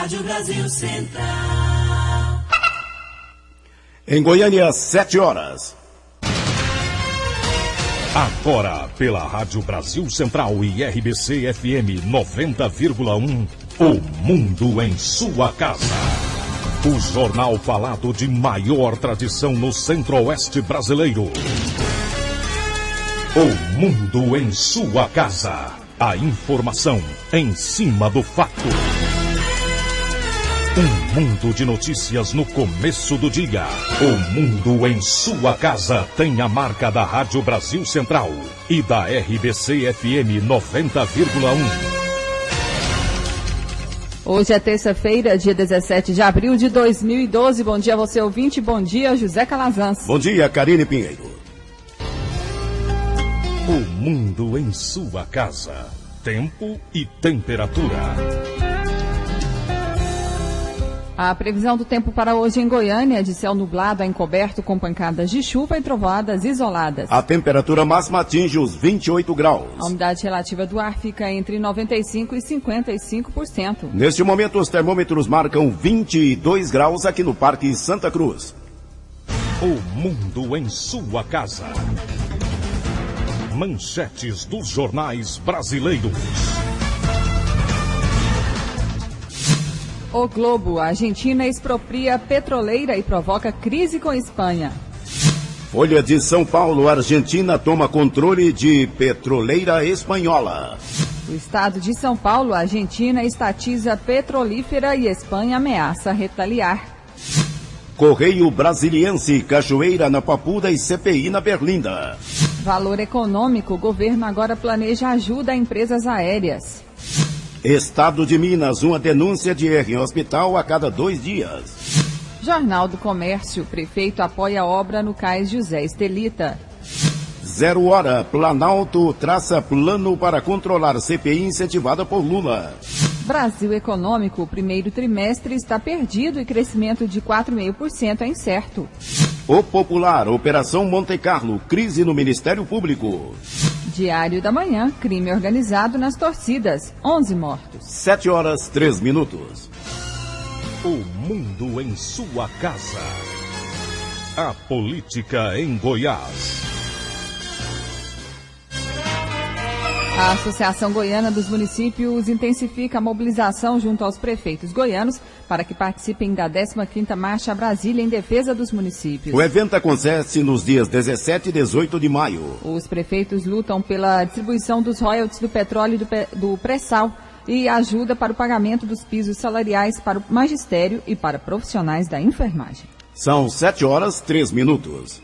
Rádio Brasil Central. Em Goiânia, 7 horas. Agora, pela Rádio Brasil Central e RBC FM 90,1, O Mundo em Sua Casa. O jornal falado de maior tradição no Centro-Oeste brasileiro. O Mundo em Sua Casa. A informação em cima do fato. Um mundo de notícias no começo do dia. O Mundo em Sua Casa tem a marca da Rádio Brasil Central e da RBC FM 90,1. Hoje é terça-feira, dia 17 de abril de 2012. Bom dia, você ouvinte. Bom dia, José Calazans. Bom dia, Karine Pinheiro. O Mundo em Sua Casa. Tempo e temperatura. A previsão do tempo para hoje em Goiânia é de céu nublado a encoberto com pancadas de chuva e trovoadas isoladas. A temperatura máxima atinge os 28 graus. A umidade relativa do ar fica entre 95% e 55%. Neste momento, os termômetros marcam 22 graus aqui no Parque Santa Cruz. O Mundo em Sua Casa. Manchetes dos jornais brasileiros. O Globo, a Argentina expropria petroleira e provoca crise com Espanha. Folha de São Paulo, Argentina toma controle de petroleira espanhola. O estado de São Paulo, Argentina estatiza petrolífera e Espanha ameaça retaliar. Correio Brasiliense, Cachoeira na Papuda e CPI na Berlinda. Valor econômico, o governo agora planeja ajuda a empresas aéreas. Estado de Minas, uma denúncia de erro em hospital a cada 2 dias. Jornal do Comércio, prefeito apoia a obra no Cais José Estelita. 0 hora, Planalto traça plano para controlar CPI incentivada por Lula. Brasil Econômico, o primeiro trimestre está perdido e crescimento de 4,5% é incerto. O Popular, Operação Monte Carlo, crise no Ministério Público. Diário da Manhã, crime organizado nas torcidas, 11 mortos. 7 horas, 3 minutos. O Mundo em Sua Casa. A política em Goiás. A Associação Goiana dos Municípios intensifica a mobilização junto aos prefeitos goianos para que participem da 15ª Marcha Brasília em defesa dos municípios. O evento acontece nos dias 17 e 18 de maio. Os prefeitos lutam pela distribuição dos royalties do petróleo e do pré-sal e ajuda para o pagamento dos pisos salariais para o magistério e para profissionais da enfermagem. São 7 horas, 3 minutos.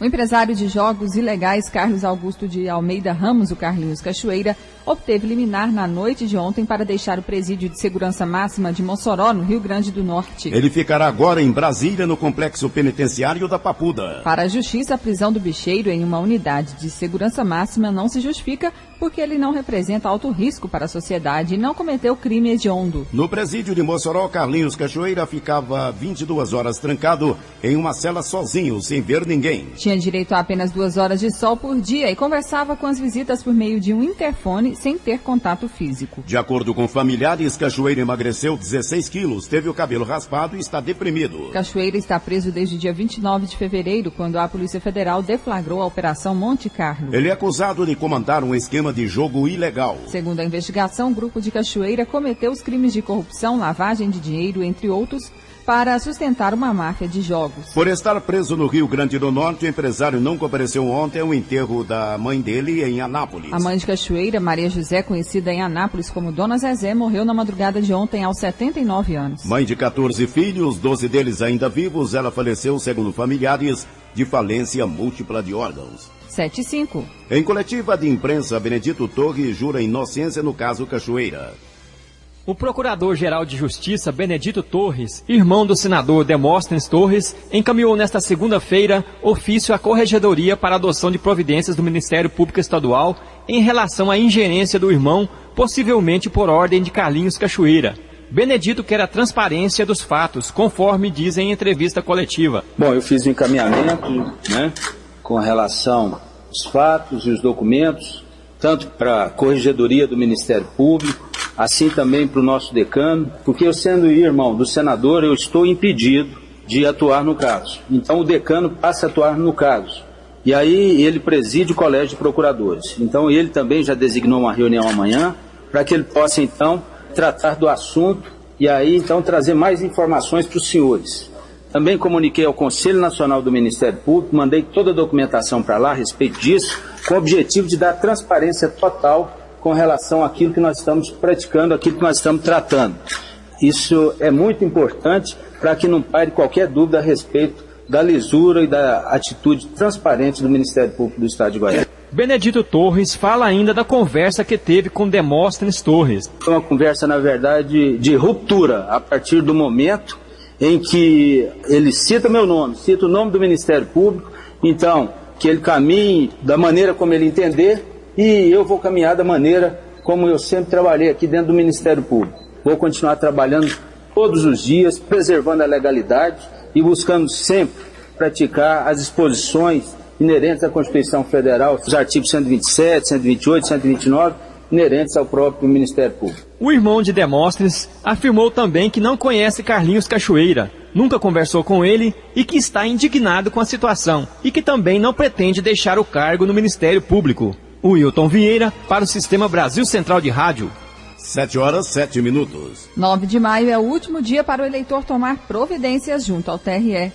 O empresário de jogos ilegais Carlos Augusto de Almeida Ramos, o Carlinhos Cachoeira, obteve liminar na noite de ontem para deixar o presídio de segurança máxima de Mossoró, no Rio Grande do Norte. Ele ficará agora em Brasília, no complexo penitenciário da Papuda. Para a Justiça, a prisão do bicheiro em uma unidade de segurança máxima não se justifica porque ele não representa alto risco para a sociedade e não cometeu crime hediondo. No presídio de Mossoró, Carlinhos Cachoeira ficava 22 horas trancado em uma cela sozinho, sem ver ninguém. Tinha direito a apenas 2 horas de sol por dia e conversava com as visitas por meio de um interfone sem ter contato físico. De acordo com familiares, Cachoeira emagreceu 16 quilos, teve o cabelo raspado e está deprimido. Cachoeira está preso desde o dia 29 de fevereiro, quando a Polícia Federal deflagrou a Operação Monte Carlo. Ele é acusado de comandar um esquema de jogo ilegal. Segundo a investigação, o grupo de Cachoeira cometeu os crimes de corrupção, lavagem de dinheiro, entre outros, para sustentar uma máfia de jogos. Por estar preso no Rio Grande do Norte, o empresário não compareceu ontem ao enterro da mãe dele em Anápolis. A mãe de Cachoeira, Maria José, conhecida em Anápolis como Dona Zezé, morreu na madrugada de ontem aos 79 anos. Mãe de 14 filhos, 12 deles ainda vivos, ela faleceu, segundo familiares, de falência múltipla de órgãos. 7:05. Em coletiva de imprensa, Benedito Torres jura inocência no caso Cachoeira. O Procurador-Geral de Justiça, Benedito Torres, irmão do senador Demóstenes Torres, encaminhou nesta segunda-feira ofício à Corregedoria para adoção de providências do Ministério Público Estadual em relação à ingerência do irmão, possivelmente por ordem de Carlinhos Cachoeira. Benedito quer a transparência dos fatos, conforme diz em entrevista coletiva. Bom, eu fiz um encaminhamento, com relação aos fatos e os documentos, tanto para a Corregedoria do Ministério Público, assim também para o nosso decano, porque eu sendo irmão do senador, eu estou impedido de atuar no caso. Então o decano passa a atuar no caso. E aí ele preside o Colégio de Procuradores. Então ele também já designou uma reunião amanhã, para que ele possa então tratar do assunto e aí então trazer mais informações para os senhores. Também comuniquei ao Conselho Nacional do Ministério Público, mandei toda a documentação para lá a respeito disso, com o objetivo de dar transparência total com relação àquilo que nós estamos praticando, aquilo que nós estamos tratando. Isso é muito importante para que não paire qualquer dúvida a respeito da lisura e da atitude transparente do Ministério Público do Estado de Goiás. Benedito Torres fala ainda da conversa que teve com Demóstenes Torres. Foi uma conversa, na verdade, de ruptura, a partir do momento em que ele cita meu nome, cita o nome do Ministério Público, então, que ele caminhe da maneira como ele entender, e eu vou caminhar da maneira como eu sempre trabalhei aqui dentro do Ministério Público. Vou continuar trabalhando todos os dias, preservando a legalidade e buscando sempre praticar as disposições inerentes à Constituição Federal, os artigos 127, 128, 129, inerentes ao próprio Ministério Público. O irmão de Demóstenes afirmou também que não conhece Carlinhos Cachoeira, nunca conversou com ele e que está indignado com a situação e que também não pretende deixar o cargo no Ministério Público. O Wilton Vieira para o Sistema Brasil Central de Rádio. 7h07. 9 de maio é o último dia para o eleitor tomar providências junto ao TRE.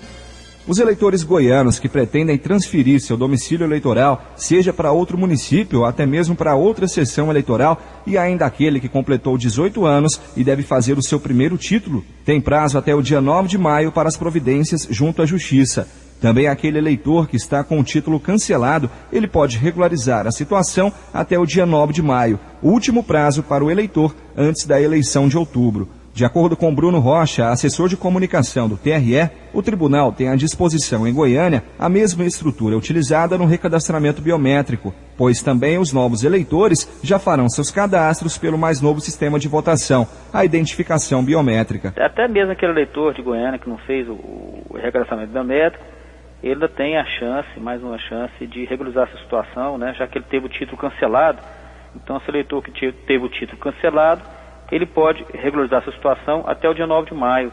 Os eleitores goianos que pretendem transferir seu domicílio eleitoral, seja para outro município ou até mesmo para outra seção eleitoral, e ainda aquele que completou 18 anos e deve fazer o seu primeiro título, tem prazo até o dia 9 de maio para as providências junto à Justiça. Também aquele eleitor que está com o título cancelado, ele pode regularizar a situação até o dia 9 de maio, o último prazo para o eleitor antes da eleição de outubro. De acordo com Bruno Rocha, assessor de comunicação do TRE, o tribunal tem à disposição em Goiânia a mesma estrutura utilizada no recadastramento biométrico, pois também os novos eleitores já farão seus cadastros pelo mais novo sistema de votação, a identificação biométrica. Até mesmo aquele eleitor de Goiânia que não fez o recadastramento biométrico, ele ainda tem a chance, mais uma chance, de regularizar essa situação, né, já que ele teve o título cancelado. Então, esse eleitor que teve o título cancelado, ele pode regularizar essa situação até o dia 9 de maio.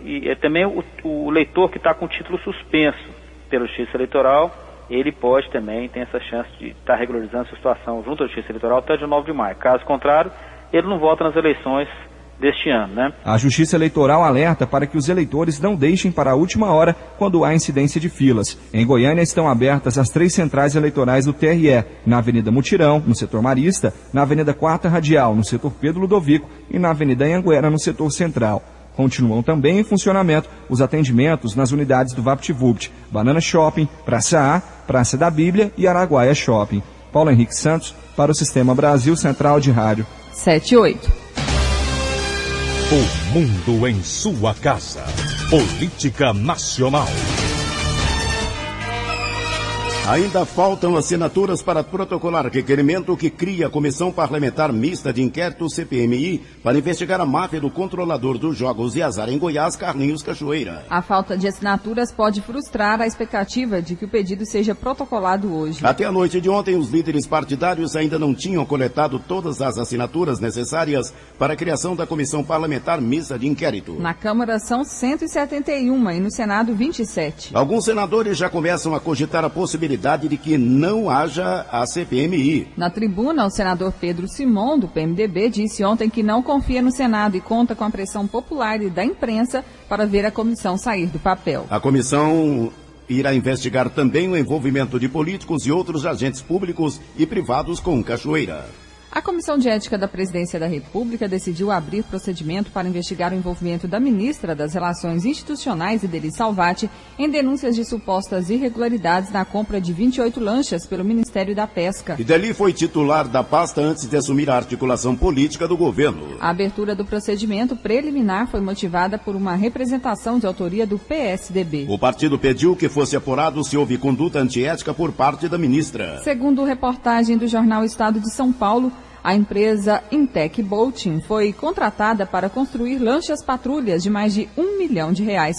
E também o eleitor que está com o título suspenso pela Justiça Eleitoral, ele pode também ter essa chance de estar regularizando essa situação junto à Justiça Eleitoral até o dia 9 de maio. Caso contrário, ele não vota nas eleições deste ano, né? A Justiça Eleitoral alerta para que os eleitores não deixem para a última hora quando há incidência de filas. Em Goiânia estão abertas as 3 centrais eleitorais do TRE, na Avenida Mutirão, no setor Marista, na Avenida 4ª Radial, no setor Pedro Ludovico e na Avenida Anhanguera, no setor Central. Continuam também em funcionamento os atendimentos nas unidades do VaptVupt, Banana Shopping, Praça A, Praça da Bíblia e Araguaia Shopping. Paulo Henrique Santos, para o Sistema Brasil Central de Rádio. 7-8. O mundo em sua casa. Política Nacional. Ainda faltam assinaturas para protocolar requerimento que cria a Comissão Parlamentar Mista de Inquérito CPMI para investigar a máfia do controlador dos jogos de azar em Goiás, Carlinhos Cachoeira. A falta de assinaturas pode frustrar a expectativa de que o pedido seja protocolado hoje. Até a noite de ontem, os líderes partidários ainda não tinham coletado todas as assinaturas necessárias para a criação da Comissão Parlamentar Mista de Inquérito. Na Câmara são 171 e no Senado 27. Alguns senadores já começam a cogitar a possibilidade de que não haja a CPMI. Na tribuna, o senador Pedro Simon, do PMDB, disse ontem que não confia no Senado e conta com a pressão popular e da imprensa para ver a comissão sair do papel. A comissão irá investigar também o envolvimento de políticos e outros agentes públicos e privados com Cachoeira. A Comissão de Ética da Presidência da República decidiu abrir procedimento para investigar o envolvimento da ministra das Relações Institucionais, Ideli Salvati, em denúncias de supostas irregularidades na compra de 28 lanchas pelo Ministério da Pesca. Ideli foi titular da pasta antes de assumir a articulação política do governo. A abertura do procedimento preliminar foi motivada por uma representação de autoria do PSDB. O partido pediu que fosse apurado se houve conduta antiética por parte da ministra. Segundo reportagem do jornal Estado de São Paulo, A empresa Intec Boating foi contratada para construir lanchas patrulhas de mais de R$1 milhão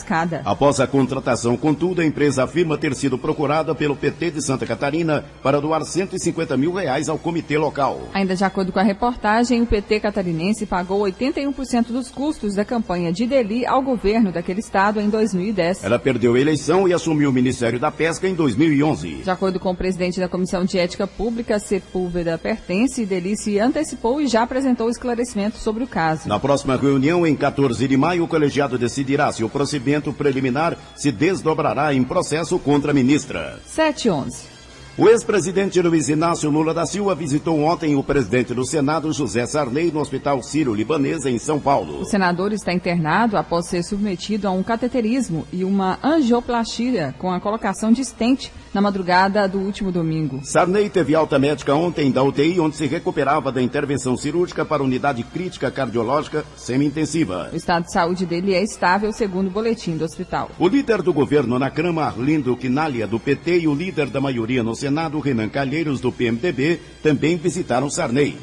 cada. Após a contratação, contudo, a empresa afirma ter sido procurada pelo PT de Santa Catarina para doar R$150 mil ao comitê local. Ainda de acordo com a reportagem, o PT catarinense pagou 81% dos custos da campanha de Deli ao governo daquele estado em 2010. Ela perdeu a eleição e assumiu o Ministério da Pesca em 2011. De acordo com o presidente da Comissão de Ética Pública, Sepúlveda Pertence, Deli se antecipou e já apresentou esclarecimento sobre o caso. Na próxima reunião, em 14 de maio, o colegiado decidirá se o procedimento preliminar se desdobrará em processo contra a ministra. 7:11. O ex-presidente Luiz Inácio Lula da Silva visitou ontem o presidente do Senado, José Sarney, no Hospital Sírio-Libanês, em São Paulo. O senador está internado após ser submetido a um cateterismo e uma angioplastia com a colocação de stent na madrugada do último domingo. Sarney teve alta médica ontem da UTI, onde se recuperava da intervenção cirúrgica para a unidade crítica cardiológica semi-intensiva. O estado de saúde dele é estável, segundo o boletim do hospital. O líder do governo na Câmara, Arlindo Quinalha, do PT, e o líder da maioria no Senado, Renan Calheiros, do PMDB, também visitaram Sarney.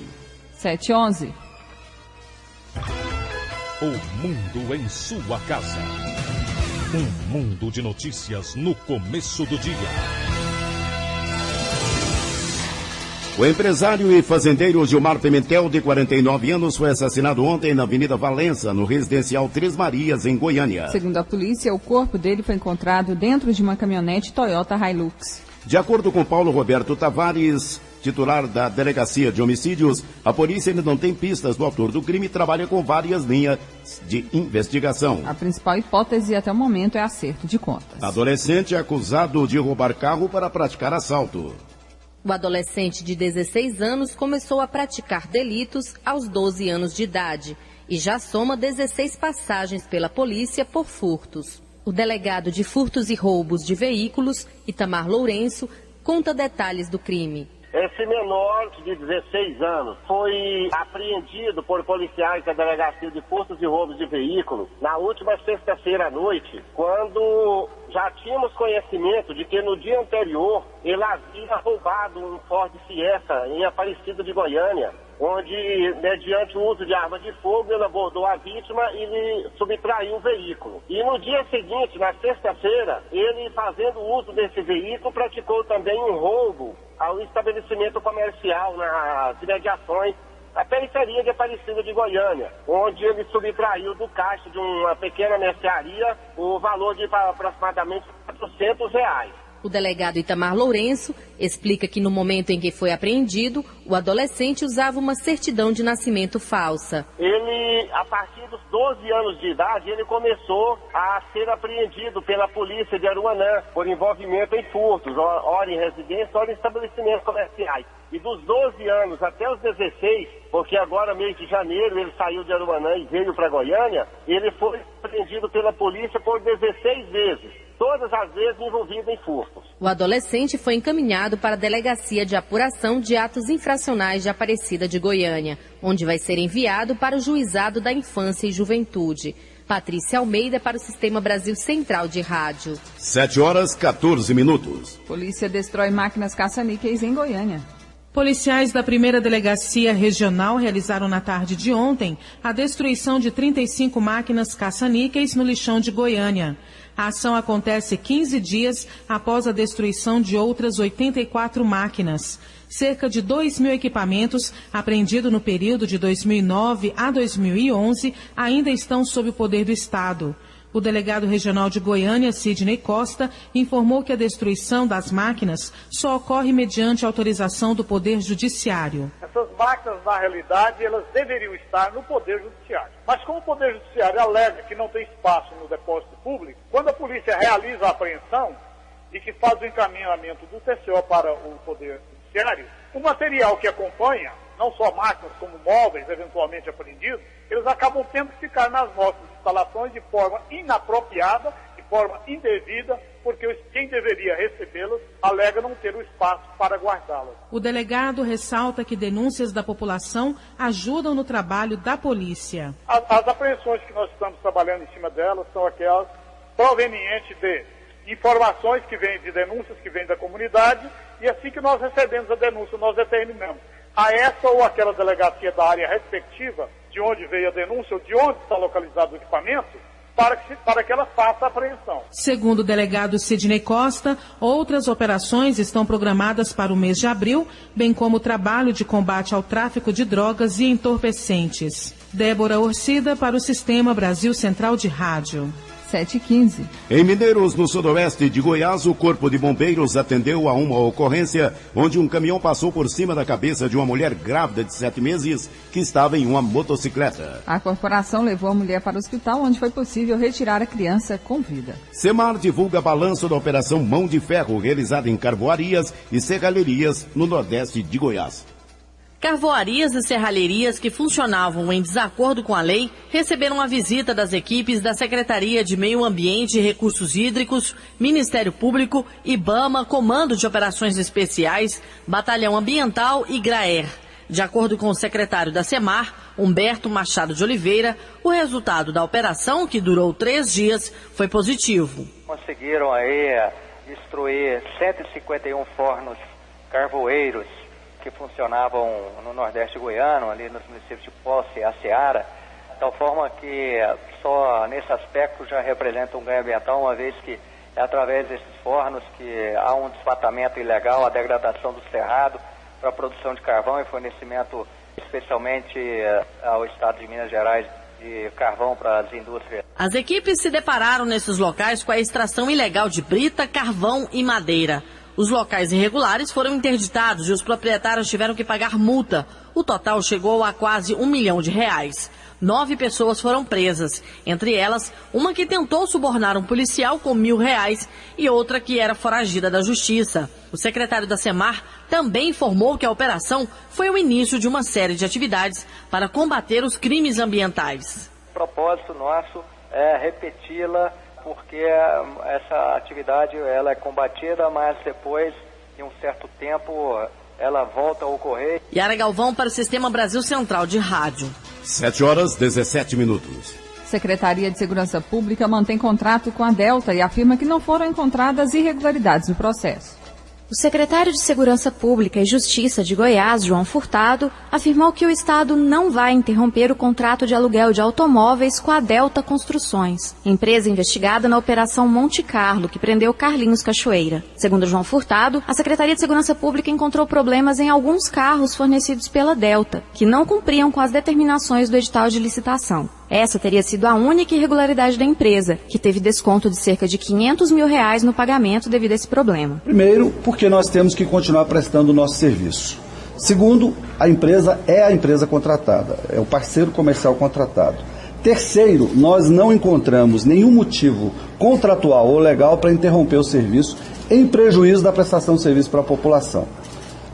7:11. O mundo em sua casa. Um mundo de notícias no começo do dia. O empresário e fazendeiro Gilmar Pimentel, de 49 anos, foi assassinado ontem na Avenida Valença, no residencial Três Marias, em Goiânia. Segundo a polícia, o corpo dele foi encontrado dentro de uma caminhonete Toyota Hilux. De acordo com Paulo Roberto Tavares, titular da Delegacia de Homicídios, a polícia ainda não tem pistas do autor do crime e trabalha com várias linhas de investigação. A principal hipótese até o momento é acerto de contas. Adolescente é acusado de roubar carro para praticar assalto. O adolescente de 16 anos começou a praticar delitos aos 12 anos de idade e já soma 16 passagens pela polícia por furtos. O delegado de furtos e roubos de veículos, Itamar Lourenço, conta detalhes do crime. Esse menor de 16 anos foi apreendido por policiais da Delegacia de Furtos e Roubos de Veículos na última sexta-feira à noite, quando já tínhamos conhecimento de que no dia anterior ele havia roubado um Ford Fiesta em Aparecida de Goiânia, onde, mediante o uso de arma de fogo, ele abordou a vítima e lhe subtraiu o veículo. E no dia seguinte, na sexta-feira, ele, fazendo uso desse veículo, praticou também um roubo ao estabelecimento comercial nas imediações da periferia de Aparecida de Goiânia, onde ele subtraiu do caixa de uma pequena mercearia o valor de aproximadamente R$400. O delegado Itamar Lourenço explica que no momento em que foi apreendido, o adolescente usava uma certidão de nascimento falsa. Ele, a partir dos 12 anos de idade, ele começou a ser apreendido pela polícia de Aruanã por envolvimento em furtos, ora em residência, ora em estabelecimentos comerciais. E dos 12 anos até os 16, porque agora, mês de janeiro, ele saiu de Aruanã e veio para Goiânia, ele foi apreendido pela polícia por 16 vezes. Todas as vezes envolvido em furtos. O adolescente foi encaminhado para a Delegacia de Apuração de Atos Infracionais de Aparecida de Goiânia, onde vai ser enviado para o Juizado da Infância e Juventude. Patrícia Almeida para o Sistema Brasil Central de Rádio. 7:14. Polícia destrói máquinas caça-níqueis em Goiânia. Policiais da 1ª Delegacia Regional realizaram na tarde de ontem a destruição de 35 máquinas caça-níqueis no lixão de Goiânia. A ação acontece 15 dias após a destruição de outras 84 máquinas. Cerca de 2.000 equipamentos apreendidos no período de 2009 a 2011 ainda estão sob o poder do Estado. O delegado regional de Goiânia, Sidney Costa, informou que a destruição das máquinas só ocorre mediante autorização do Poder Judiciário. Essas máquinas, na realidade, elas deveriam estar no Poder Judiciário. Mas como o Poder Judiciário alega que não tem espaço no depósito público, quando a polícia realiza a apreensão e que faz o encaminhamento do TCO para o Poder Judiciário, o material que acompanha, não só máquinas como móveis eventualmente apreendidos, eles acabam tendo que ficar nas nossas instalações de forma inapropriada, de forma indevida, porque quem deveria recebê-las alega não ter o espaço para guardá-las. O delegado ressalta que denúncias da população ajudam no trabalho da polícia. As apreensões que nós estamos trabalhando em cima delas são aquelas provenientes de informações que vêm de denúncias que vêm da comunidade, e assim que nós recebemos a denúncia, nós determinamos a essa ou aquela delegacia da área respectiva, de onde veio a denúncia ou de onde está localizado o equipamento, para que ela faça a apreensão. Segundo o delegado Sidney Costa, outras operações estão programadas para o mês de abril, bem como o trabalho de combate ao tráfico de drogas e entorpecentes. Débora Orcida para o Sistema Brasil Central de Rádio. 7h15. Em Mineiros, no sudoeste de Goiás, o Corpo de Bombeiros atendeu a uma ocorrência onde um caminhão passou por cima da cabeça de uma mulher grávida de 7 meses que estava em uma motocicleta. A corporação levou a mulher para o hospital, onde foi possível retirar a criança com vida. Semar divulga balanço da Operação Mão de Ferro, realizada em carvoarias e serralherias no nordeste de Goiás. Carvoarias e serralherias que funcionavam em desacordo com a lei receberam a visita das equipes da Secretaria de Meio Ambiente e Recursos Hídricos, Ministério Público, IBAMA, Comando de Operações Especiais, Batalhão Ambiental e GRAER. De acordo com o secretário da Semar, Humberto Machado de Oliveira, o resultado da operação, que durou 3 dias, foi positivo. Conseguiram aí destruir 151 fornos carvoeiros que funcionavam no Nordeste goiano, ali nos municípios de Posse e Aceara, de tal forma que só nesse aspecto já representa um ganho ambiental, uma vez que é através desses fornos que há um desmatamento ilegal, a degradação do cerrado para a produção de carvão e fornecimento especialmente ao estado de Minas Gerais de carvão para as indústrias. As equipes se depararam nesses locais com a extração ilegal de brita, carvão e madeira. Os locais irregulares foram interditados e os proprietários tiveram que pagar multa. O total chegou a quase R$1 milhão. 9 pessoas foram presas, entre elas uma que tentou subornar um policial com R$1.000 e outra que era foragida da justiça. O secretário da Semar também informou que a operação foi o início de uma série de atividades para combater os crimes ambientais. O propósito nosso é repeti-la, porque essa atividade ela é combatida, mas depois de um certo tempo ela volta a ocorrer. Yara Galvão para o Sistema Brasil Central de Rádio. 7h17. Secretaria de Segurança Pública mantém contrato com a Delta e afirma que não foram encontradas irregularidades no processo. O secretário de Segurança Pública e Justiça de Goiás, João Furtado, afirmou que o Estado não vai interromper o contrato de aluguel de automóveis com a Delta Construções, empresa investigada na Operação Monte Carlo, que prendeu Carlinhos Cachoeira. Segundo João Furtado, a Secretaria de Segurança Pública encontrou problemas em alguns carros fornecidos pela Delta, que não cumpriam com as determinações do edital de licitação. Essa teria sido a única irregularidade da empresa, que teve desconto de cerca de R$500 mil no pagamento devido a esse problema. Primeiro, porque nós temos que continuar prestando o nosso serviço. Segundo, a empresa é a empresa contratada, é o parceiro comercial contratado. Terceiro, nós não encontramos nenhum motivo contratual ou legal para interromper o serviço em prejuízo da prestação de serviço para a população.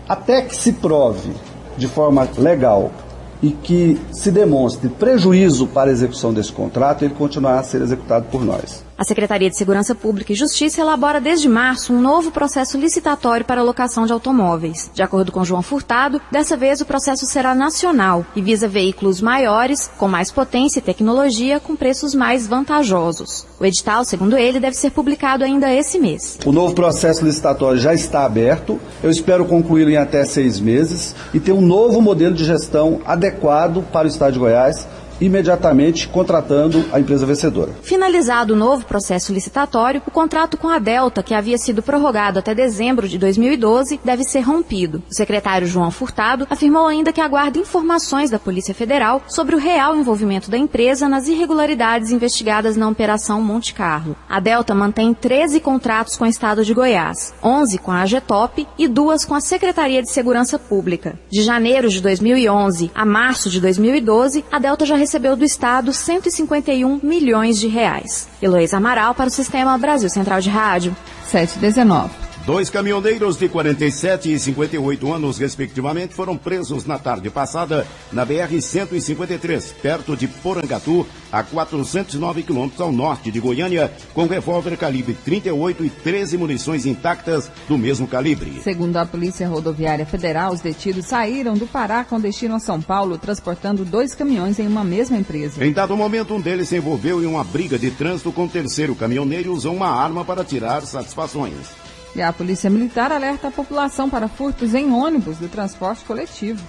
Até que se prove de forma legal e que se demonstre prejuízo para a execução desse contrato, ele continuará a ser executado por nós. A Secretaria de Segurança Pública e Justiça elabora desde março um novo processo licitatório para a locação de automóveis. De acordo com João Furtado, dessa vez o processo será nacional e visa veículos maiores, com mais potência e tecnologia, com preços mais vantajosos. O edital, segundo ele, deve ser publicado ainda esse mês. O novo processo licitatório já está aberto. Eu espero concluí-lo em até 6 meses e ter um novo modelo de gestão adequado para o Estado de Goiás, imediatamente contratando a empresa vencedora. Finalizado o novo processo licitatório, o contrato com a Delta, que havia sido prorrogado até dezembro de 2012, deve ser rompido. O secretário João Furtado afirmou ainda que aguarda informações da Polícia Federal sobre o real envolvimento da empresa nas irregularidades investigadas na Operação Monte Carlo. A Delta mantém 13 contratos com o Estado de Goiás, 11 com a AGETOP e 2 com a Secretaria de Segurança Pública. De janeiro de 2011 a março de 2012, a Delta já recebeu do Estado R$151 milhões. Heloísa Amaral para o Sistema Brasil Central de Rádio. 7h19. 2 caminhoneiros de 47 e 58 anos, respectivamente, foram presos na tarde passada na BR-153, perto de Porangatu, a 409 quilômetros ao norte de Goiânia, com revólver calibre 38 e 13 munições intactas do mesmo calibre. Segundo a Polícia Rodoviária Federal, os detidos saíram do Pará com destino a São Paulo, transportando 2 caminhões em uma mesma empresa. Em dado momento, um deles se envolveu em uma briga de trânsito com o terceiro caminhoneiro e usou uma arma para tirar satisfações. E a Polícia Militar alerta a população para furtos em ônibus do transporte coletivo.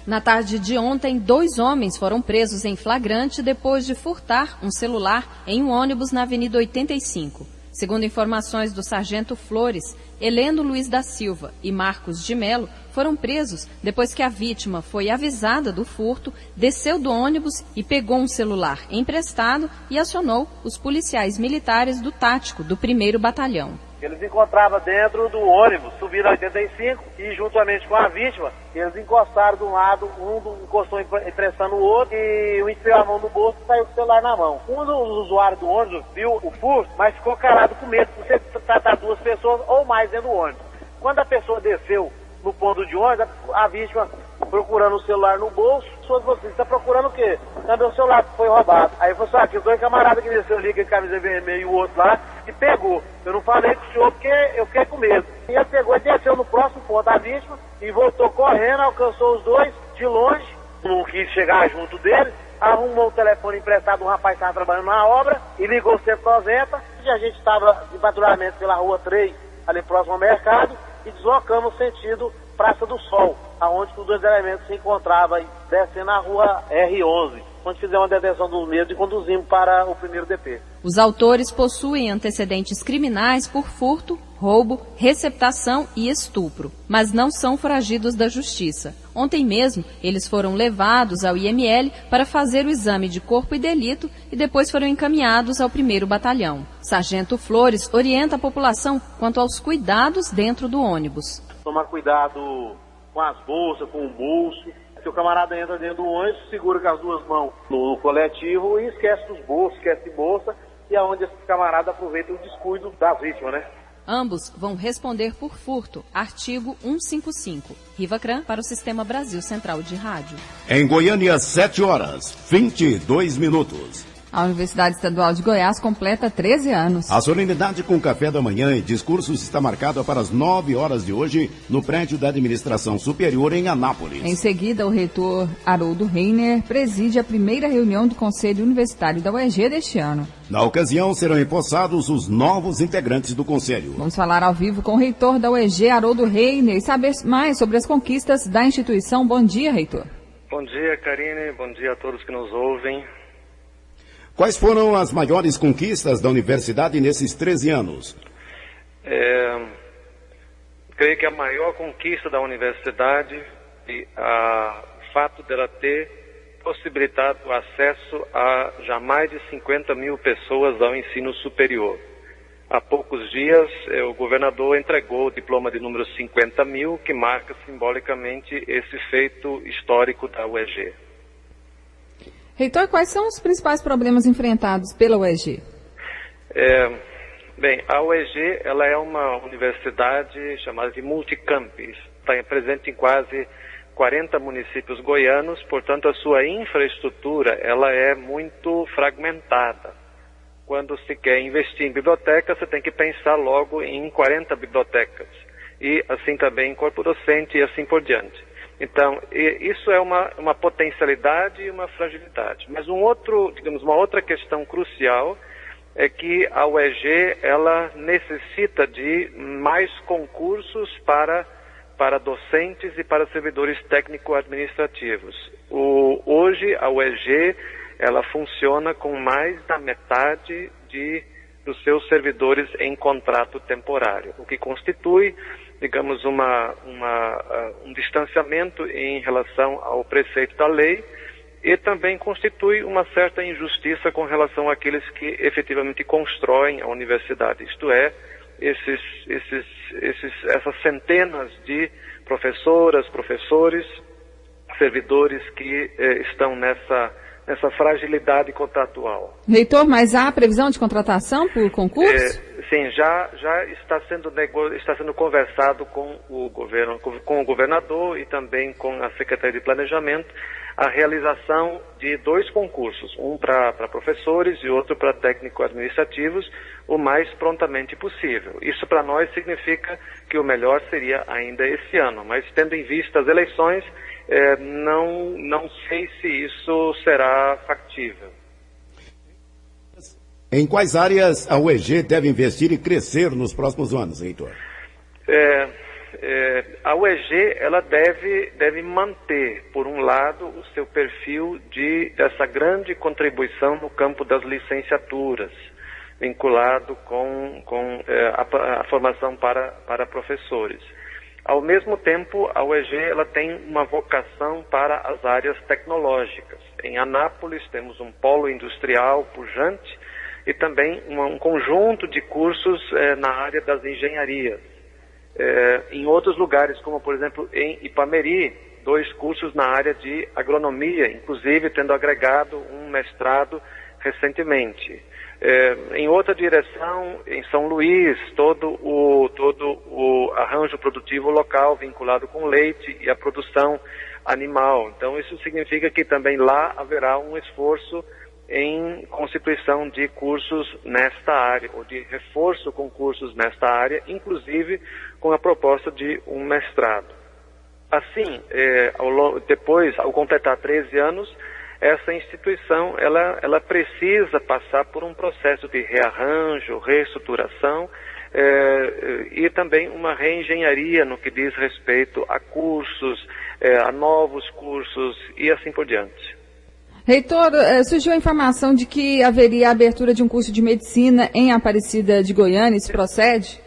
Na tarde de ontem, 2 homens foram presos em flagrante depois de furtar um celular em um ônibus na Avenida 85. Segundo informações do sargento Flores, Heleno Luiz da Silva e Marcos de Melo foram presos depois que a vítima foi avisada do furto, desceu do ônibus e pegou um celular emprestado e acionou os policiais militares do Tático do 1º Batalhão. Eles encontravam dentro do ônibus, subiram a 85 e juntamente com a vítima, eles encostaram de um lado, um encostou emprestando o outro e um enfiou a mão no bolso e saiu com o celular na mão. Um dos usuários do ônibus viu o furto, mas ficou calado com medo de você tratar 2 pessoas ou mais dentro do ônibus. Quando a pessoa desceu no ponto de ônibus, a vítima procurando o celular no bolso, você está procurando o quê? Também o celular foi roubado. Aí falou assim, os 2 camaradas que desceu ali, com a camisa vermelha e o outro lá, e pegou. Eu não falei com o senhor porque eu fiquei com medo. E ele pegou e desceu no próximo ponto da vítima e voltou correndo, alcançou os 2 de longe, não quis chegar junto dele, arrumou o telefone emprestado, um rapaz que estava trabalhando na obra e ligou o 190, e a gente estava em patrulhamento pela rua 3, ali próximo ao mercado, e deslocamos sentido Praça do Sol, aonde os 2 elementos se encontravam descendo na rua R11, onde fizemos uma detenção dos mesmos e conduzimos para o 1º DP. Os autores possuem antecedentes criminais por furto, roubo, receptação e estupro, mas não são foragidos da justiça. Ontem mesmo, eles foram levados ao IML para fazer o exame de corpo e delito e depois foram encaminhados ao 1º Batalhão. Sargento Flores orienta a população quanto aos cuidados dentro do ônibus. Tomar cuidado com as bolsas, com o bolso. Se o camarada entra dentro do ônibus, segura com as 2 mãos no coletivo e esquece dos bolsos, esquece de bolsa, e é onde esse camarada aproveita o descuido da vítima, né? Ambos vão responder por furto, artigo 155. Rivacran para o Sistema Brasil Central de Rádio. Em Goiânia, 7h22. A Universidade Estadual de Goiás completa 13 anos. A solenidade com café da manhã e discursos está marcada para as 9 horas de hoje no prédio da Administração Superior em Anápolis. Em seguida, o reitor Haroldo Reiner preside a primeira reunião do Conselho Universitário da UEG deste ano. Na ocasião, serão empossados os novos integrantes do Conselho. Vamos falar ao vivo com o reitor da UEG, Haroldo Reiner, e saber mais sobre as conquistas da instituição. Bom dia, reitor. Bom dia, Karine. Bom dia a todos que nos ouvem. Quais foram as maiores conquistas da universidade nesses 13 anos? Creio que a maior conquista da universidade é o fato dela ter possibilitado o acesso a já mais de 50 mil pessoas ao ensino superior. Há poucos dias, o governador entregou o diploma de número 50 mil, que marca simbolicamente esse feito histórico da UEG. Reitor, quais são os principais problemas enfrentados pela UEG? Bem, a UEG ela é uma universidade chamada de multicampus, está presente em quase 40 municípios goianos, portanto a sua infraestrutura ela é muito fragmentada. Quando se quer investir em biblioteca, você tem que pensar logo em 40 bibliotecas, e assim também em corpo docente e assim por diante. Então, isso é uma potencialidade e uma fragilidade. Mas uma outra questão crucial é que a UEG, ela necessita de mais concursos para docentes e para servidores técnico-administrativos. Hoje, a UEG, ela funciona com mais da metade dos seus servidores em contrato temporário, o que constitui, digamos, um distanciamento em relação ao preceito da lei e também constitui uma certa injustiça com relação àqueles que efetivamente constroem a universidade, isto é, essas centenas de professoras, professores, servidores que estão nessa fragilidade contratual. Reitor, mas há previsão de contratação por concurso? Sim, já está sendo conversado com o governador e também com a Secretaria de Planejamento a realização de 2 concursos, um para professores e outro para técnico-administrativos, o mais prontamente possível. Isso para nós significa que o melhor seria ainda esse ano, mas tendo em vista as eleições, não sei se isso será factível. Em quais áreas a UEG deve investir e crescer nos próximos anos, reitor? A UEG ela deve manter, por um lado, o seu perfil dessa grande contribuição no campo das licenciaturas, vinculado com a formação para professores. Ao mesmo tempo, a UEG ela tem uma vocação para as áreas tecnológicas. Em Anápolis temos um polo industrial pujante e também um conjunto de cursos na área das engenharias. Em outros lugares, como por exemplo em Ipameri, 2 cursos na área de agronomia, inclusive tendo agregado um mestrado recentemente. Em outra direção, em São Luís, todo o arranjo produtivo local vinculado com leite e a produção animal. Então isso significa que também lá haverá um esforço em constituição de cursos nesta área, ou de reforço com cursos nesta área, inclusive com a proposta de um mestrado. Assim, depois, ao completar 13 anos, essa instituição ela precisa passar por um processo de rearranjo, reestruturação e também uma reengenharia no que diz respeito a cursos, a novos cursos e assim por diante. Reitor, surgiu a informação de que haveria a abertura de um curso de medicina em Aparecida de Goiânia, isso procede?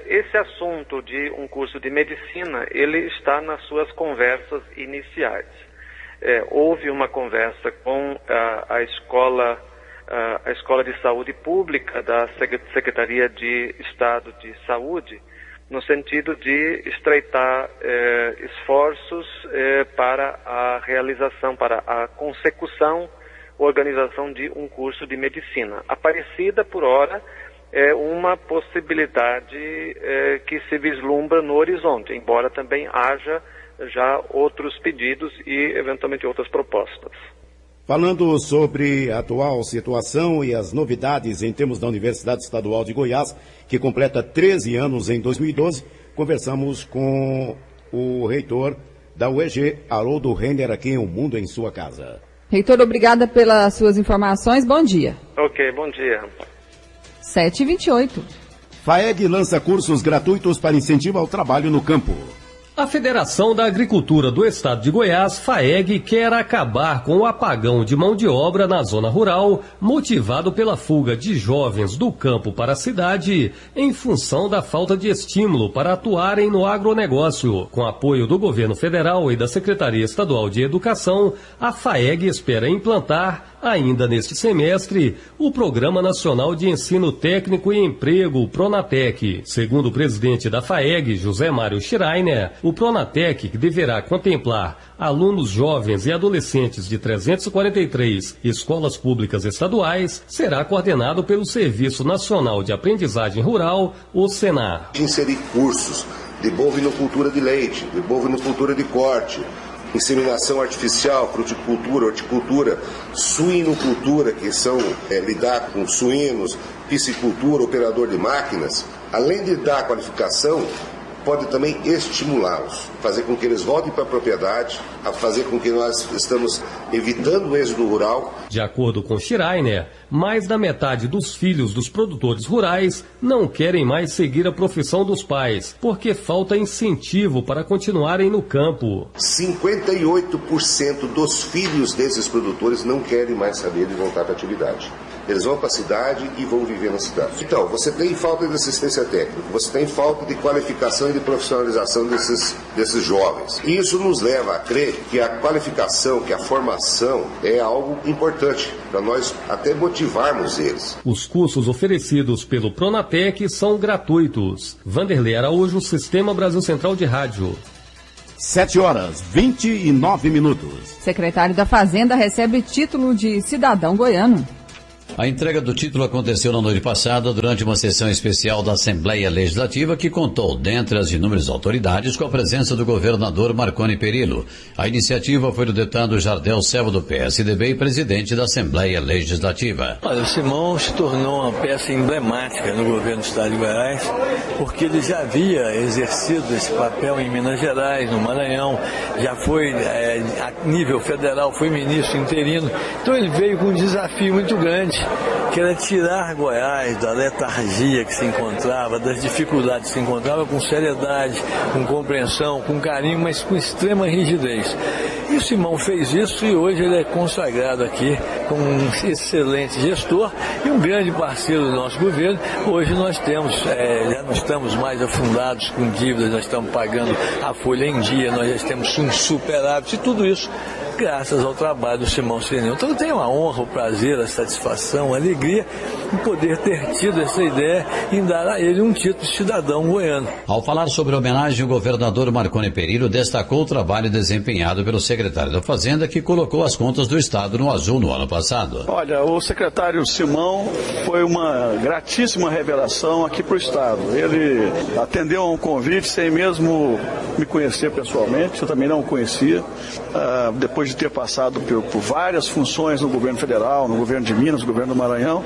Esse assunto de um curso de medicina, ele está nas suas conversas iniciais. Houve uma conversa com a escola de saúde pública da Secretaria de Estado de Saúde, no sentido de estreitar esforços para a realização, para a consecução, organização de um curso de medicina. Aparecida, por hora, é uma possibilidade que se vislumbra no horizonte, embora também haja já outros pedidos e, eventualmente, outras propostas. Falando sobre a atual situação e as novidades em termos da Universidade Estadual de Goiás, que completa 13 anos em 2012, conversamos com o reitor da UEG, Haroldo Renner, aqui em O Mundo em Sua Casa. Reitor, obrigada pelas suas informações. Bom dia. Ok, bom dia. 7h28. FAEG lança cursos gratuitos para incentivo ao trabalho no campo. A Federação da Agricultura do Estado de Goiás, FAEG, quer acabar com o apagão de mão de obra na zona rural, motivado pela fuga de jovens do campo para a cidade, em função da falta de estímulo para atuarem no agronegócio. Com apoio do governo federal e da Secretaria Estadual de Educação, a FAEG espera implantar, ainda neste semestre, o Programa Nacional de Ensino Técnico e Emprego, Pronatec. Segundo o presidente da FAEG, José Mário Schreiner, o Pronatec, que deverá contemplar alunos jovens e adolescentes de 343 escolas públicas estaduais, será coordenado pelo Serviço Nacional de Aprendizagem Rural, o SENAR. Inserir cursos de bovinocultura de leite, de bovinocultura de corte, inseminação artificial, fruticultura, horticultura, suinocultura, que são lidar com suínos, piscicultura, operador de máquinas, além de dar qualificação, pode também estimulá-los, fazer com que eles voltem para a propriedade, a fazer com que nós estamos evitando o êxodo rural. De acordo com Schreiner, mais da metade dos filhos dos produtores rurais não querem mais seguir a profissão dos pais, porque falta incentivo para continuarem no campo. 58% dos filhos desses produtores não querem mais saber de voltar para a atividade. Eles vão para a cidade e vão viver na cidade. Então, você tem falta de assistência técnica, você tem falta de qualificação e de profissionalização desses jovens. E isso nos leva a crer que a qualificação, que a formação é algo importante para nós até motivarmos eles. Os cursos oferecidos pelo Pronatec são gratuitos. Vanderlei Araújo, Sistema Brasil Central de Rádio. 7h29. Secretário da Fazenda recebe título de cidadão goiano. A entrega do título aconteceu na noite passada durante uma sessão especial da Assembleia Legislativa que contou, dentre as inúmeras autoridades, com a presença do governador Marconi Perillo. A iniciativa foi do deputado Jardel Selva do PSDB e presidente da Assembleia Legislativa. Olha, o Simão se tornou uma peça emblemática no governo do Estado de Goiás, porque ele já havia exercido esse papel em Minas Gerais, no Maranhão, já foi a nível federal, foi ministro interino, então ele veio com um desafio muito grande que era tirar Goiás da letargia que se encontrava, das dificuldades que se encontrava, com seriedade, com compreensão, com carinho, mas com extrema rigidez. E o Simão fez isso e hoje ele é consagrado aqui como um excelente gestor e um grande parceiro do nosso governo. Hoje nós temos, já não estamos mais afundados com dívidas, nós estamos pagando a folha em dia, nós já temos um superávit e tudo isso graças ao trabalho do Simão Sirineu. Então eu tenho a honra, o prazer, a satisfação, a alegria em poder ter tido essa ideia em dar a ele um título de cidadão goiano. Ao falar sobre a homenagem, o governador Marconi Perillo destacou o trabalho desempenhado pelo secretário da Fazenda, que colocou as contas do Estado no azul no ano passado. Olha, o secretário Simão foi uma gratíssima revelação aqui para o Estado. Ele atendeu a um convite sem mesmo me conhecer pessoalmente, eu também não o conhecia. Depois de ter passado por várias funções no governo federal, no governo de Minas, no governo do Maranhão,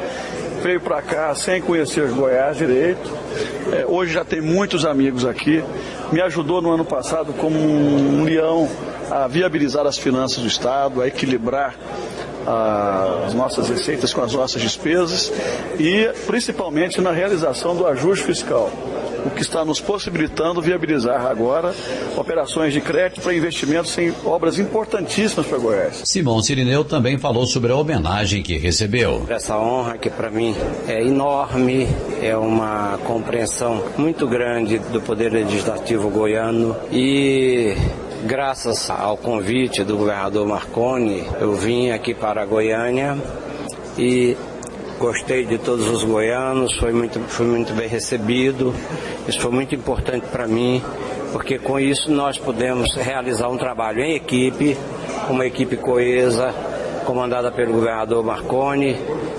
veio para cá sem conhecer Goiás direito. Hoje já tem muitos amigos aqui. Me ajudou no ano passado como um leão a viabilizar as finanças do Estado, a equilibrar as nossas receitas com as nossas despesas e principalmente na realização do ajuste fiscal, o que está nos possibilitando viabilizar agora operações de crédito para investimentos em obras importantíssimas para Goiás. Simão Sirineu também falou sobre a homenagem que recebeu. Essa honra que para mim é enorme, é uma compreensão muito grande do Poder Legislativo goiano e graças ao convite do governador Marconi, eu vim aqui para Goiânia e gostei de todos os goianos, fui muito bem recebido. Isso foi muito importante para mim, porque com isso nós pudemos realizar um trabalho em equipe, uma equipe coesa, comandada pelo governador Marconi,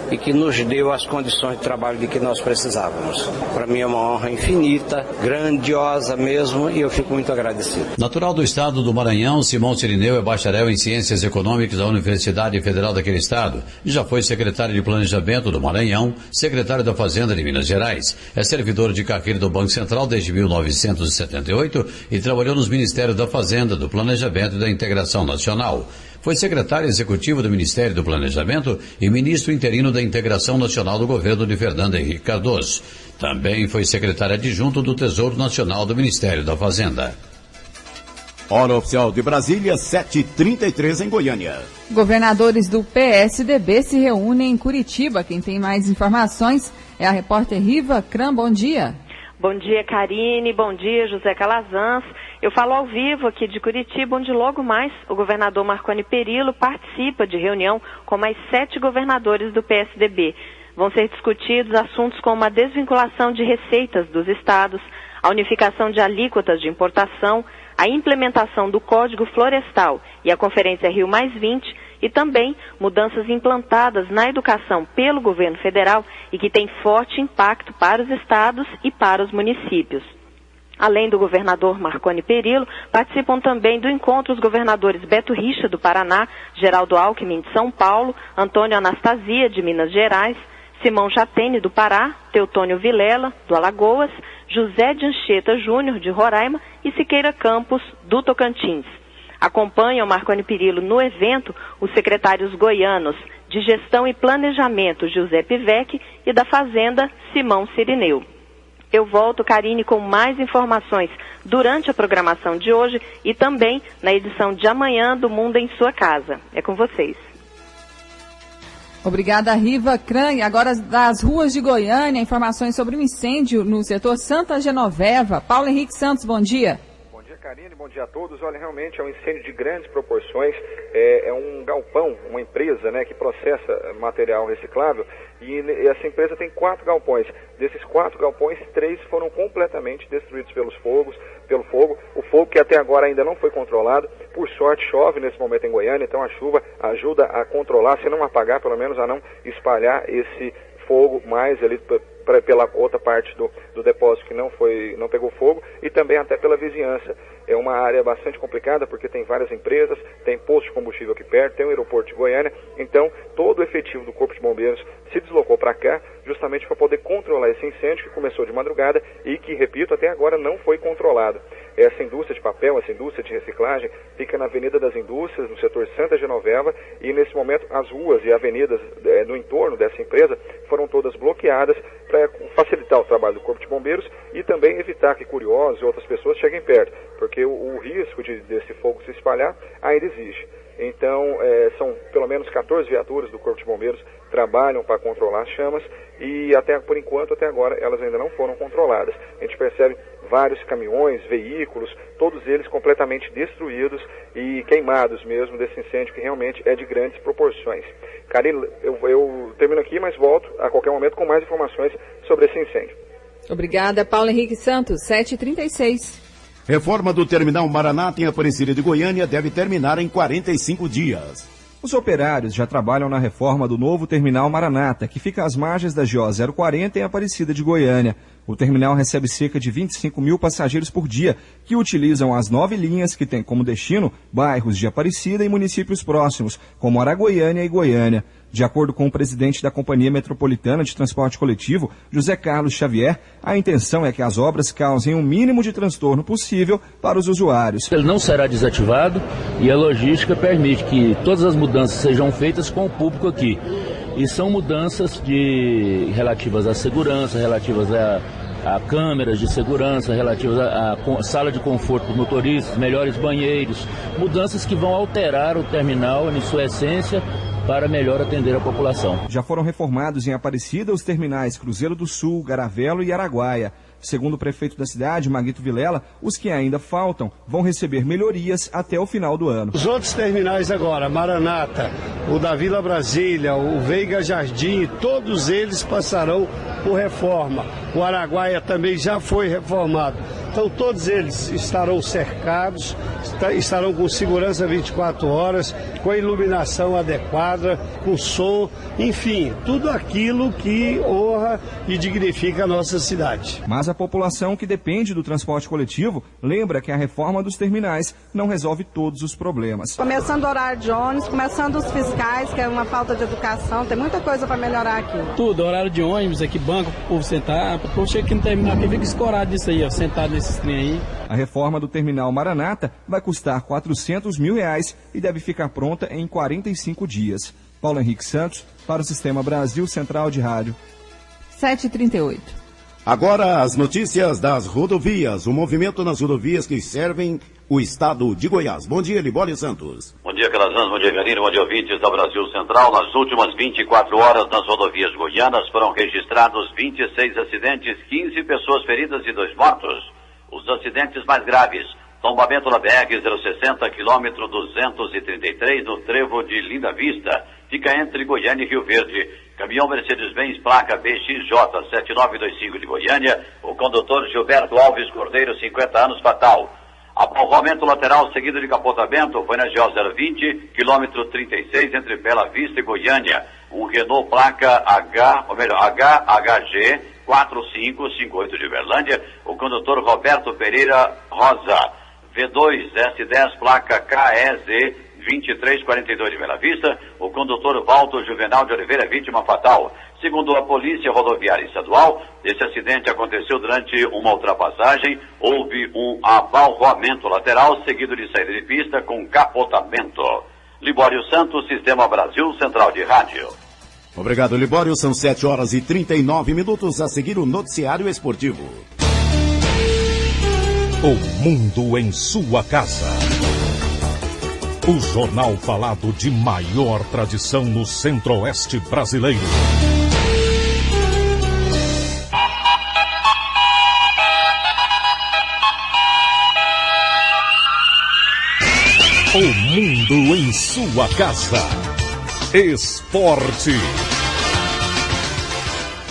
e que nos deu as condições de trabalho de que nós precisávamos. Para mim é uma honra infinita, grandiosa mesmo, e eu fico muito agradecido. Natural do estado do Maranhão, Simão Sirineu é bacharel em Ciências Econômicas da Universidade Federal daquele estado e já foi secretário de Planejamento do Maranhão, secretário da Fazenda de Minas Gerais. É servidor de carreira do Banco Central desde 1978 e trabalhou nos Ministérios da Fazenda, do Planejamento e da Integração Nacional. Foi secretário executivo do Ministério do Planejamento e ministro interino da Integração Nacional do governo de Fernando Henrique Cardoso. Também foi secretário adjunto do Tesouro Nacional do Ministério da Fazenda. Hora oficial de Brasília, 7h33 em Goiânia. Governadores do PSDB se reúnem em Curitiba. Quem tem mais informações é a repórter Riva Cram. Bom dia. Bom dia, Karine. Bom dia, José Calazans. Eu falo ao vivo aqui de Curitiba, onde logo mais o governador Marconi Perillo participa de reunião com mais 7 governadores do PSDB. Vão ser discutidos assuntos como a desvinculação de receitas dos estados, a unificação de alíquotas de importação, a implementação do Código Florestal e a Conferência Rio+20, e também mudanças implantadas na educação pelo governo federal e que têm forte impacto para os estados e para os municípios. Além do governador Marconi Perillo, participam também do encontro os governadores Beto Richa, do Paraná, Geraldo Alckmin, de São Paulo, Antônio Anastasia, de Minas Gerais, Simão Jatene, do Pará, Teutônio Vilela, do Alagoas, José de Anchieta Júnior, de Roraima, e Siqueira Campos, do Tocantins. Acompanham Marconi Perillo no evento os secretários goianos de Gestão e Planejamento, José Pivec, e da Fazenda, Simão Sirineu. Eu volto, Karine, com mais informações durante a programação de hoje e também na edição de amanhã do Mundo em Sua Casa. É com vocês. Obrigada, Riva Cran. E agora das ruas de Goiânia, informações sobre o incêndio no setor Santa Genoveva. Paulo Henrique Santos, bom dia. Bom dia, Karine, bom dia a todos. Olha, realmente é um incêndio de grandes proporções, é um galpão, uma empresa, né, que processa material reciclável, e essa empresa tem 4 galpões. Desses 4 galpões, 3 foram completamente destruídos pelo fogo, o fogo que até agora ainda não foi controlado. Por sorte chove nesse momento em Goiânia, então a chuva ajuda a controlar, se não apagar, pelo menos a não espalhar esse fogo mais ali pela outra parte do depósito que não pegou fogo, e também até pela vizinhança. É uma área bastante complicada porque tem várias empresas, tem posto de combustível aqui perto, tem o aeroporto de Goiânia, então todo o efetivo do Corpo de Bombeiros se deslocou para cá justamente para poder controlar esse incêndio que começou de madrugada e que, repito, até agora não foi controlado. Essa indústria de papel, essa indústria de reciclagem, fica na Avenida das Indústrias, no setor Santa Genoveva, e nesse momento as ruas e avenidas no entorno dessa empresa foram todas bloqueadas para facilitar o trabalho do Corpo de Bombeiros e também evitar que curiosos e outras pessoas cheguem perto, porque o risco desse fogo se espalhar ainda existe. Então, são pelo menos 14 viaturas do Corpo de Bombeiros que trabalham para controlar as chamas e por enquanto, até agora, elas ainda não foram controladas. A gente percebe vários caminhões, veículos, todos eles completamente destruídos e queimados mesmo desse incêndio que realmente é de grandes proporções. Karine, eu termino aqui, mas volto a qualquer momento com mais informações sobre esse incêndio. Obrigada, Paulo Henrique Santos, 7h36. Reforma do Terminal Maranata em Aparecida de Goiânia deve terminar em 45 dias. Os operários já trabalham na reforma do novo Terminal Maranata, que fica às margens da GO 040 em Aparecida de Goiânia. O terminal recebe cerca de 25 mil passageiros por dia, que utilizam as 9 linhas que têm como destino bairros de Aparecida e municípios próximos, como Araguaiânia e Goiânia. De acordo com o presidente da Companhia Metropolitana de Transporte Coletivo, José Carlos Xavier, a intenção é que as obras causem o mínimo de transtorno possível para os usuários. Ele não será desativado e a logística permite que todas as mudanças sejam feitas com o público aqui. E são mudanças relativas à segurança, relativas a câmeras de segurança, relativas à sala de conforto dos motoristas, melhores banheiros, mudanças que vão alterar o terminal em sua essência para melhor atender a população. Já foram reformados em Aparecida os terminais Cruzeiro do Sul, Garavelo e Araguaia. Segundo o prefeito da cidade, Maguito Vilela, os que ainda faltam vão receber melhorias até o final do ano. Os outros terminais agora, Maranata, o da Vila Brasília, o Veiga Jardim, todos eles passarão por reforma. O Araguaia também já foi reformado. Então todos eles estarão cercados, estarão com segurança 24 horas, com a iluminação adequada, com som, enfim, tudo aquilo que honra e dignifica a nossa cidade. Mas a população que depende do transporte coletivo lembra que a reforma dos terminais não resolve todos os problemas. Começando o horário de ônibus, começando os fiscais, que é uma falta de educação, tem muita coisa para melhorar aqui. Tudo, horário de ônibus, aqui banco para o povo sentar, para o povo chegar aqui no terminal, aqui fica escorado disso aí, ó, sentado nesses trem aí. A reforma do terminal Maranata vai custar R$400 mil e deve ficar pronta em 45 dias. Paulo Henrique Santos, para o Sistema Brasil Central de Rádio. 7h38. Agora as notícias das rodovias, o movimento nas rodovias que servem o estado de Goiás. Bom dia, Libório Santos. Bom dia, Calazans, bom dia, Garino, bom dia, ouvintes da Brasil Central. Nas últimas 24 horas nas rodovias goianas foram registrados 26 acidentes, 15 pessoas feridas e 2 mortos. Os acidentes mais graves: tombamento na BR-060, quilômetro 233, no trevo de Linda Vista, fica entre Goiânia e Rio Verde. Caminhão Mercedes-Benz, placa BXJ 7925 de Goiânia, o condutor Gilberto Alves Cordeiro, 50 anos, fatal. Abalroamento lateral seguido de capotamento foi na GO 020, quilômetro 36, entre Bela Vista e Goiânia. Um Renault placa HHG 4558 de Uberlândia, o condutor Roberto Pereira Rosa. V2 S10, placa KEZ 2342 de Bela Vista, o condutor Valdo Juvenal de Oliveira, vítima fatal. Segundo a Polícia Rodoviária Estadual, esse acidente aconteceu durante uma ultrapassagem. Houve um abalroamento lateral, seguido de saída de pista com capotamento. Libório Santos, Sistema Brasil Central de Rádio. Obrigado, Libório. São 7h39. A seguir o noticiário esportivo. O mundo em sua casa. O jornal falado de maior tradição no Centro-Oeste brasileiro. O mundo em sua casa. Esporte.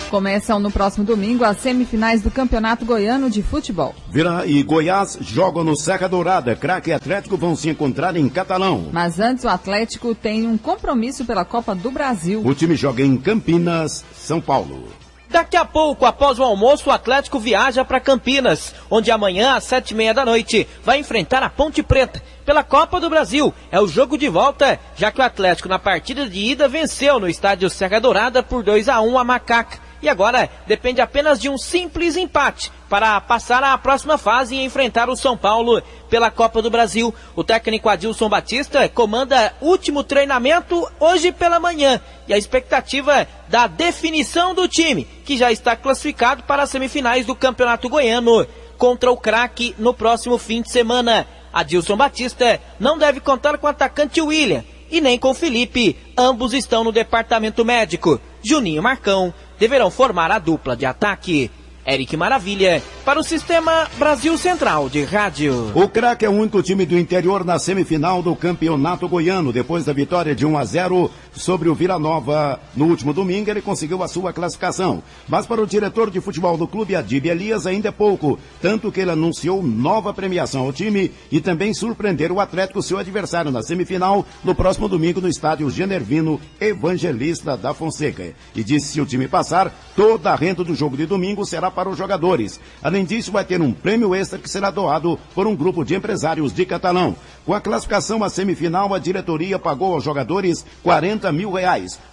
Começam no próximo domingo as semifinais do Campeonato Goiano de Futebol. Vira e Goiás jogam no Serra Dourada. Craque e Atlético vão se encontrar em Catalão. Mas antes o Atlético tem um compromisso pela Copa do Brasil. O time joga em Campinas, São Paulo. Daqui a pouco, após o almoço, o Atlético viaja para Campinas, onde amanhã, às 7h30 da noite, vai enfrentar a Ponte Preta pela Copa do Brasil. É o jogo de volta, já que o Atlético na partida de ida venceu no estádio Serra Dourada por 2-1 a Macaca. E agora depende apenas de um simples empate para passar à próxima fase e enfrentar o São Paulo pela Copa do Brasil. O técnico Adilson Batista comanda o último treinamento hoje pela manhã e a expectativa da definição do time, que já está classificado para as semifinais do Campeonato Goiano contra o Craque no próximo fim de semana. Adilson Batista não deve contar com o atacante William e nem com Felipe, ambos estão no departamento médico. Juninho e Marcão deverão formar a dupla de ataque. Eric Maravilha, para o Sistema Brasil Central de Rádio. O Craque é o único time do interior na semifinal do Campeonato Goiano. Depois da vitória de 1-0 sobre o Vila Nova no último domingo, ele conseguiu a sua classificação. Mas para o diretor de futebol do clube, Adib Elias, ainda é pouco. Tanto que ele anunciou nova premiação ao time e também surpreender o Atlético, seu adversário, na semifinal, no próximo domingo no estádio Genervino Evangelista da Fonseca. E disse que se o time passar, toda a renda do jogo de domingo será para os jogadores. Além disso, vai ter um prêmio extra que será doado por um grupo de empresários de Catalão. Com a classificação à semifinal, a diretoria pagou aos jogadores R$40 mil.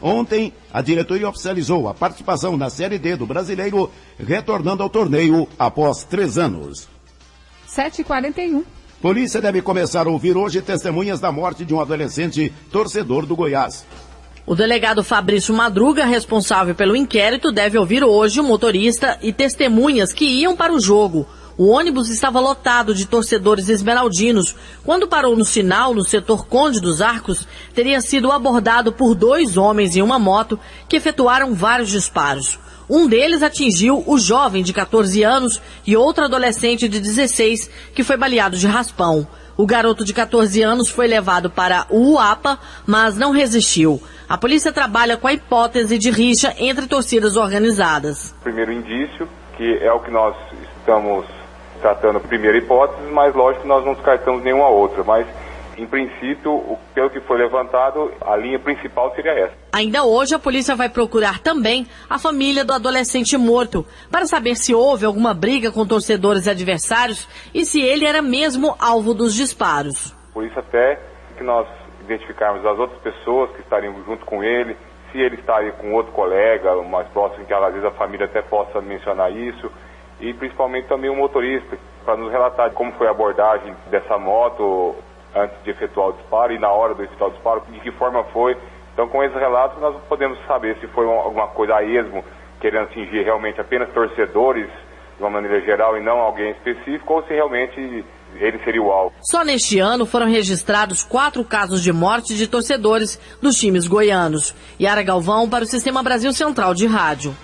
Ontem, a diretoria oficializou a participação na Série D do Brasileiro, retornando ao torneio após 3 anos. 7h41. Polícia deve começar a ouvir hoje testemunhas da morte de um adolescente torcedor do Goiás. O delegado Fabrício Madruga, responsável pelo inquérito, deve ouvir hoje o motorista e testemunhas que iam para o jogo. O ônibus estava lotado de torcedores esmeraldinos. Quando parou no sinal, no setor Conde dos Arcos, teria sido abordado por 2 homens em uma moto que efetuaram vários disparos. Um deles atingiu o jovem de 14 anos e outro adolescente de 16, que foi baleado de raspão. O garoto de 14 anos foi levado para o UAPA, mas não resistiu. A polícia trabalha com a hipótese de rixa entre torcidas organizadas. Primeiro indício, que é o que nós estamos tratando, a primeira hipótese, mas lógico que nós não descartamos nenhuma outra. Mas, em princípio, pelo que foi levantado, a linha principal seria essa. Ainda hoje, a polícia vai procurar também a família do adolescente morto, para saber se houve alguma briga com torcedores adversários e se ele era mesmo alvo dos disparos. Por isso, até que nós identificarmos as outras pessoas que estariam junto com ele, se ele estaria com outro colega mais próximo, que às vezes a família até possa mencionar isso, e principalmente também o motorista, para nos relatar como foi a abordagem dessa moto antes de efetuar o disparo e na hora de efetuar o disparo, de que forma foi. Então, com esses relatos, nós podemos saber se foi alguma coisa a esmo, querendo atingir realmente apenas torcedores, de uma maneira geral, e não alguém específico, ou se realmente ele seria o alvo. Só neste ano foram registrados 4 casos de morte de torcedores dos times goianos. Yara Galvão, para o Sistema Brasil Central de Rádio.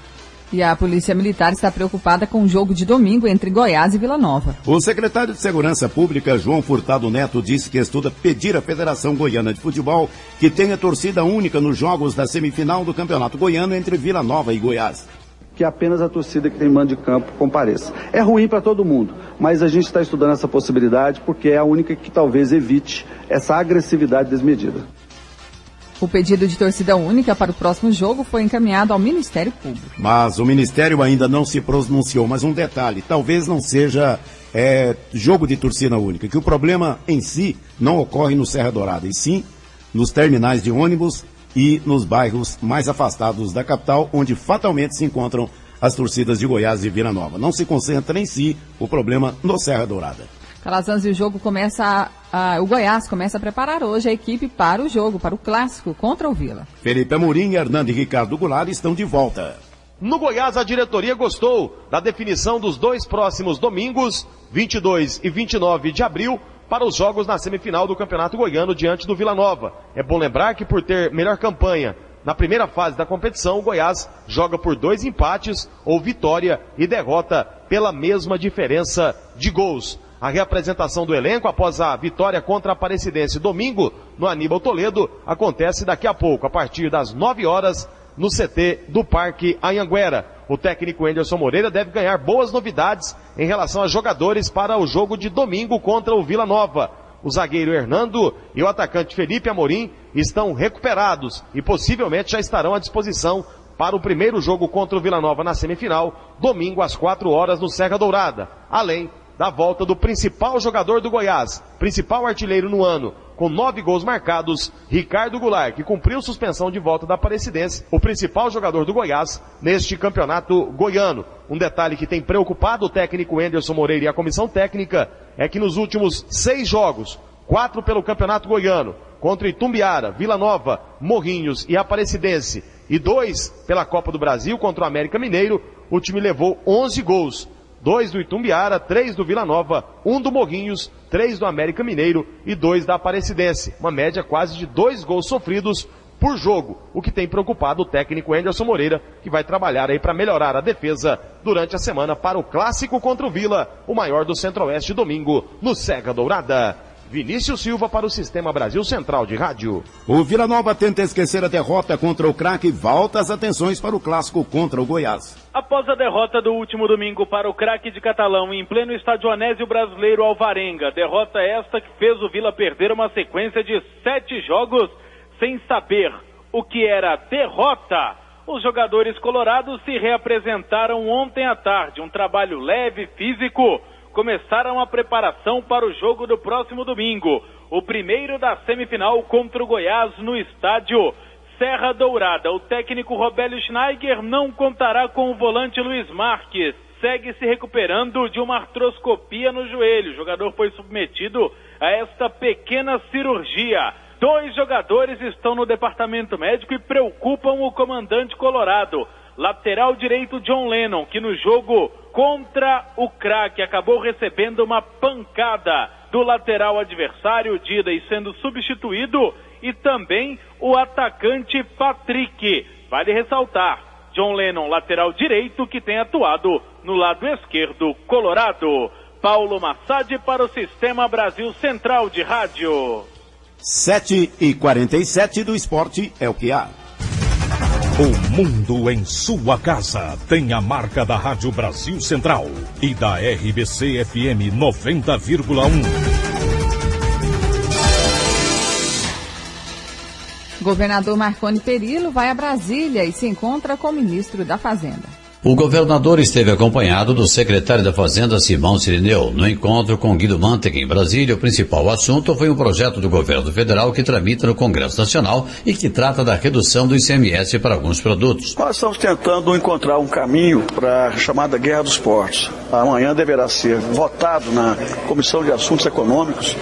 E a Polícia Militar está preocupada com o jogo de domingo entre Goiás e Vila Nova. O secretário de Segurança Pública, João Furtado Neto, disse que estuda pedir à Federação Goiana de Futebol que tenha torcida única nos jogos da semifinal do Campeonato Goiano entre Vila Nova e Goiás. Que apenas a torcida que tem mando de campo compareça. É ruim para todo mundo, mas a gente está estudando essa possibilidade porque é a única que talvez evite essa agressividade desmedida. O pedido de torcida única para o próximo jogo foi encaminhado ao Ministério Público. Mas o Ministério ainda não se pronunciou. Mas um detalhe, talvez não seja jogo de torcida única, que o problema em si não ocorre no Serra Dourada, e sim nos terminais de ônibus e nos bairros mais afastados da capital, onde fatalmente se encontram as torcidas de Goiás e Vila Nova. Não se concentra em si o problema no Serra Dourada. Calazans, e o jogo começa, o Goiás começa a preparar hoje a equipe para o jogo, para o clássico contra o Vila. Felipe Amorim, Hernando e Ricardo Goulart estão de volta. No Goiás, a diretoria gostou da definição dos 2 próximos domingos, 22 e 29 de abril, para os jogos na semifinal do Campeonato Goiano diante do Vila Nova. É bom lembrar que por ter melhor campanha na primeira fase da competição, o Goiás joga por 2 empates ou vitória e derrota pela mesma diferença de gols. A reapresentação do elenco após a vitória contra a Aparecidense domingo no Aníbal Toledo acontece daqui a pouco, a partir das 9 horas, no CT do Parque Anhanguera. O técnico Anderson Moreira deve ganhar boas novidades em relação a jogadores para o jogo de domingo contra o Vila Nova. O zagueiro Hernando e o atacante Felipe Amorim estão recuperados e possivelmente já estarão à disposição para o primeiro jogo contra o Vila Nova na semifinal, domingo às 4 horas no Serra Dourada. Além da volta do principal jogador do Goiás, principal artilheiro no ano, Com 9 gols marcados, Ricardo Goulart, que cumpriu suspensão de volta da Aparecidense, o principal jogador do Goiás neste campeonato goiano. Um detalhe que tem preocupado o técnico Anderson Moreira e a comissão técnica é que nos últimos 6 jogos, 4 pelo campeonato goiano, contra Itumbiara, Vila Nova, Morrinhos e Aparecidense, e 2 pela Copa do Brasil contra o América Mineiro, o time levou 11 gols. 2 do Itumbiara, 3 do Vila Nova, 1 do Morrinhos, 3 do América Mineiro e 2 da Aparecidense. Uma média quase de 2 gols sofridos por jogo, o que tem preocupado o técnico Anderson Moreira, que vai trabalhar aí para melhorar a defesa durante a semana para o clássico contra o Vila, o maior do Centro-Oeste, domingo, no Serra Dourada. Vinícius Silva para o Sistema Brasil Central de Rádio. O Vila Nova tenta esquecer a derrota contra o Craque e volta as atenções para o clássico contra o Goiás. Após a derrota do último domingo para o Craque de Catalão em pleno estádio Anésio Brasileiro Alvarenga, derrota esta que fez o Vila perder uma sequência de 7 jogos sem saber o que era derrota. Os jogadores colorados se reapresentaram ontem à tarde, um trabalho leve, físico. Começaram a preparação para o jogo do próximo domingo, o primeiro da semifinal contra o Goiás no estádio Serra Dourada. O técnico Robélio Schneiger não contará com o volante Luiz Marques. Segue se recuperando de uma artroscopia no joelho. O jogador foi submetido a esta pequena cirurgia. 2 jogadores estão no departamento médico e preocupam o comandante colorado. Lateral direito John Lennon, que no jogo contra o Craque acabou recebendo uma pancada do lateral adversário, Dida, e sendo substituído, e também o atacante Patrick. Vale ressaltar, John Lennon, lateral direito, que tem atuado no lado esquerdo colorado. Paulo Massad para o Sistema Brasil Central de Rádio. 7h47 do esporte é o que há. O mundo em sua casa tem a marca da Rádio Brasil Central e da RBC FM 90,1. Governador Marconi Perillo vai a Brasília e se encontra com o ministro da Fazenda. O governador esteve acompanhado do secretário da Fazenda, Simão Sirineu. No encontro com Guido Mantega em Brasília, o principal assunto foi um projeto do governo federal que tramita no Congresso Nacional e que trata da redução do ICMS para alguns produtos. Nós estamos tentando encontrar um caminho para a chamada Guerra dos Portos. Amanhã deverá ser votado na Comissão de Assuntos Econômicos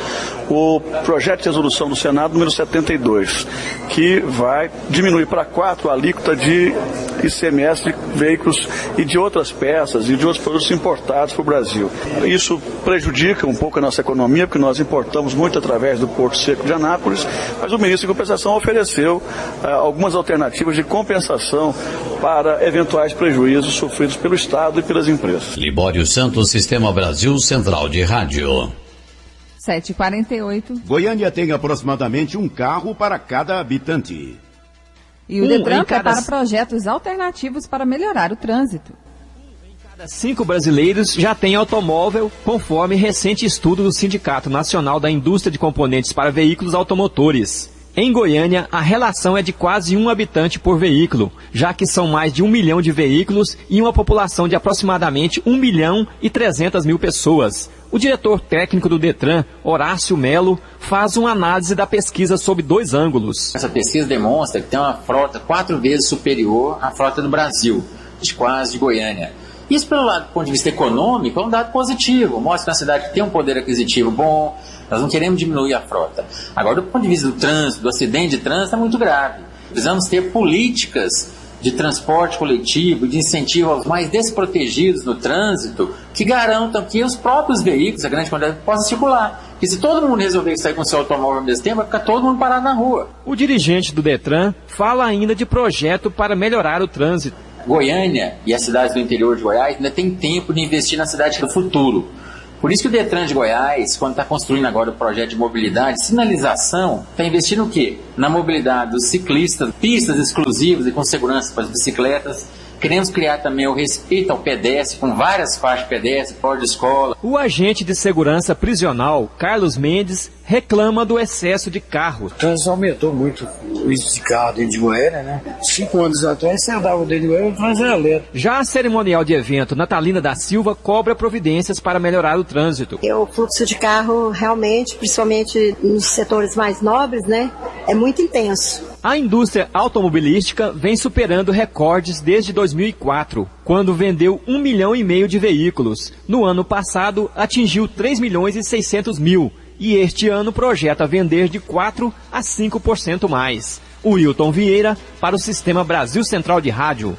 o projeto de resolução do Senado número 72, que vai diminuir para 4 a alíquota de ICMS de veículos e de outras peças e de outros produtos importados para o Brasil. Isso prejudica um pouco a nossa economia, porque nós importamos muito através do Porto Seco de Anápolis, mas o ministro de Compensação ofereceu algumas alternativas de compensação para eventuais prejuízos sofridos pelo Estado e pelas empresas. Libório Santos, Sistema Brasil Central de Rádio. 7h48. Goiânia tem aproximadamente um carro para cada habitante. E o Detran prepara projetos alternativos para melhorar o trânsito. 5 brasileiros já têm automóvel, conforme recente estudo do Sindicato Nacional da Indústria de Componentes para Veículos Automotores. Em Goiânia, a relação é de quase 1 habitante por veículo, já que são mais de 1 milhão de veículos e uma população de aproximadamente 1.300.000 pessoas. O diretor técnico do Detran, Horácio Melo, faz uma análise da pesquisa sob 2 ângulos. Essa pesquisa demonstra que tem uma frota 4 vezes superior à frota do Brasil, de Goiânia. Isso, do ponto de vista econômico, é um dado positivo. Mostra que a cidade tem um poder aquisitivo bom, nós não queremos diminuir a frota. Agora, do ponto de vista do trânsito, do acidente de trânsito, é muito grave. Precisamos ter políticas de transporte coletivo, de incentivo aos mais desprotegidos no trânsito, que garantam que os próprios veículos, a grande quantidade, possam circular. Porque se todo mundo resolver sair com seu automóvel ao mesmo tempo, vai ficar todo mundo parado na rua. O dirigente do Detran fala ainda de projeto para melhorar o trânsito. Goiânia e as cidades do interior de Goiás ainda tem tempo de investir na cidade do futuro. Por isso que o Detran de Goiás, quando está construindo agora o projeto de mobilidade, sinalização, está investindo o quê? Na mobilidade dos ciclistas, pistas exclusivas e com segurança para as bicicletas. Queremos criar também o respeito ao pedestre, com várias faixas pedestres, porta de escola. O agente de segurança prisional, Carlos Mendes, reclama do excesso de carros. O trânsito aumentou muito o índice de carro dentro de Goiânia, né? 5 anos atrás, você andava dentro de Goiânia e fazia alerta. Já a cerimonial de evento Natalina da Silva cobra providências para melhorar o trânsito. O fluxo de carro realmente, principalmente nos setores mais nobres, né, é muito intenso. A indústria automobilística vem superando recordes desde 2004, quando vendeu 1,5 milhão de veículos. No ano passado, atingiu 3.600.000 e este ano projeta vender de 4% a 5% mais. Wilton Vieira, para o Sistema Brasil Central de Rádio.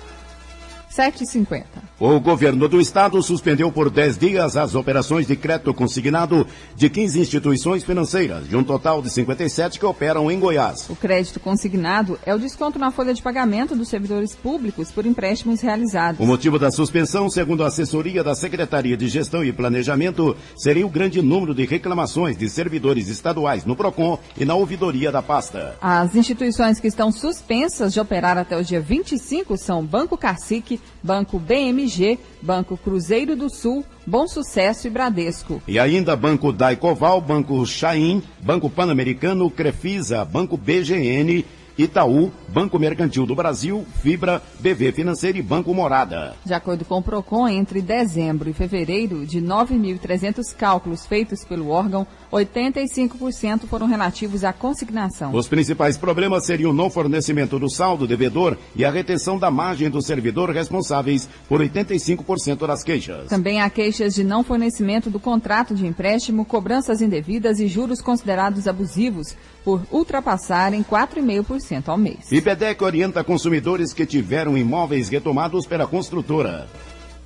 7h50. O governo do estado suspendeu por 10 dias as operações de crédito consignado de 15 instituições financeiras, de um total de 57 que operam em Goiás. O crédito consignado é o desconto na folha de pagamento dos servidores públicos por empréstimos realizados. O motivo da suspensão, segundo a assessoria da Secretaria de Gestão e Planejamento, seria o grande número de reclamações de servidores estaduais no PROCON e na ouvidoria da pasta. As instituições que estão suspensas de operar até o dia 25 são Banco Cacique, Banco BMG, Banco Cruzeiro do Sul, Bom Sucesso e Bradesco. E ainda Banco Daicoval, Banco Chaim, Banco Pan-Americano, Crefisa, Banco BGN, Itaú, Banco Mercantil do Brasil, Fibra, BV Financeira e Banco Morada. De acordo com o PROCON, entre dezembro e fevereiro, de 9.300 cálculos feitos pelo órgão, 85% foram relativos à consignação. Os principais problemas seriam o não fornecimento do saldo devedor e a retenção da margem do servidor responsáveis por 85% das queixas. Também há queixas de não fornecimento do contrato de empréstimo, cobranças indevidas e juros considerados abusivos, por ultrapassarem 4,5% ao mês. IBEDEC orienta consumidores que tiveram imóveis retomados pela construtora.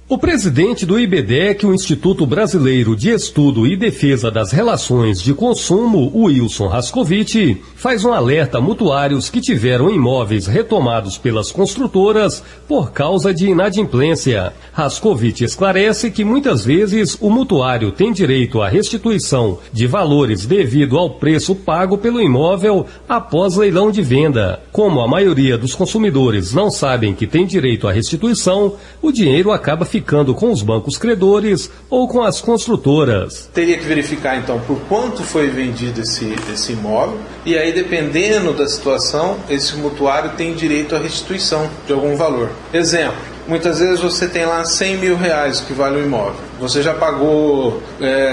O presidente do IBEDEC, o Instituto Brasileiro de Estudo e Defesa das Relações de Consumo, Wilson Rascovitch, faz um alerta a mutuários que tiveram imóveis retomados pelas construtoras por causa de inadimplência. Rascovitch esclarece que muitas vezes o mutuário tem direito à restituição de valores devido ao preço pago pelo imóvel após leilão de venda. Como a maioria dos consumidores não sabem que tem direito à restituição, o dinheiro acaba ficando com os bancos credores ou com as construtoras. Teria que verificar então por quanto foi vendido esse imóvel e aí dependendo da situação, esse mutuário tem direito à restituição de algum valor. Exemplo, muitas vezes você tem lá 100 mil reais que vale o imóvel. Você já pagou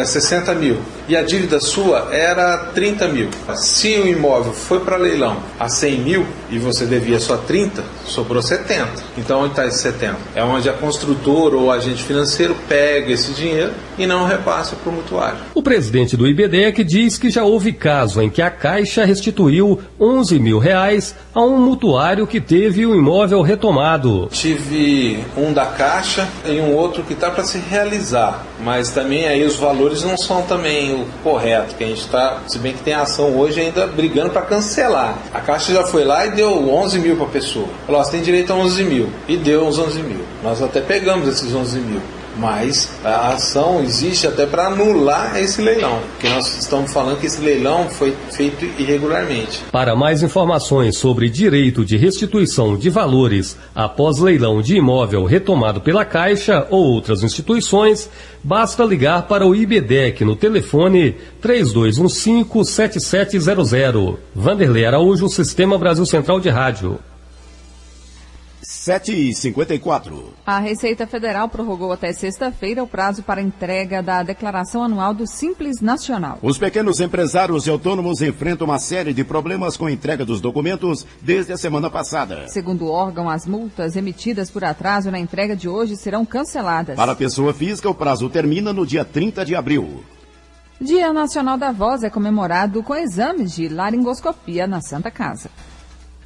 60 mil e a dívida sua era 30 mil. Se o imóvel foi para leilão a 100 mil e você devia só 30, sobrou 70. Então onde está esse 70? É onde a construtora ou o agente financeiro pega esse dinheiro e não repassa para o mutuário. O presidente do IBEDEC diz que já houve caso em que a Caixa restituiu 11 mil reais a um mutuário que teve o imóvel retomado. Tive um da Caixa e um outro que está para se realizar. Mas também aí os valores não são também o correto, que a gente está, se bem que tem ação hoje ainda brigando para cancelar. A Caixa já foi lá e deu 11 mil para a pessoa. Falou, você tem direito a 11 mil. E deu uns 11 mil. Nós até pegamos esses 11 mil. Mas a ação existe até para anular esse leilão, porque nós estamos falando que esse leilão foi feito irregularmente. Para mais informações sobre direito de restituição de valores após leilão de imóvel retomado pela Caixa ou outras instituições, basta ligar para o IBEDEC no telefone 3215-7700. Vanderlei Araújo, Sistema Brasil Central de Rádio. 7h54. A Receita Federal prorrogou até sexta-feira o prazo para entrega da declaração anual do Simples Nacional. Os pequenos empresários e autônomos enfrentam uma série de problemas com a entrega dos documentos desde a semana passada. Segundo o órgão, as multas emitidas por atraso na entrega de hoje serão canceladas. Para a pessoa física, o prazo termina no dia 30 de abril. Dia Nacional da Voz é comemorado com exames de laringoscopia na Santa Casa.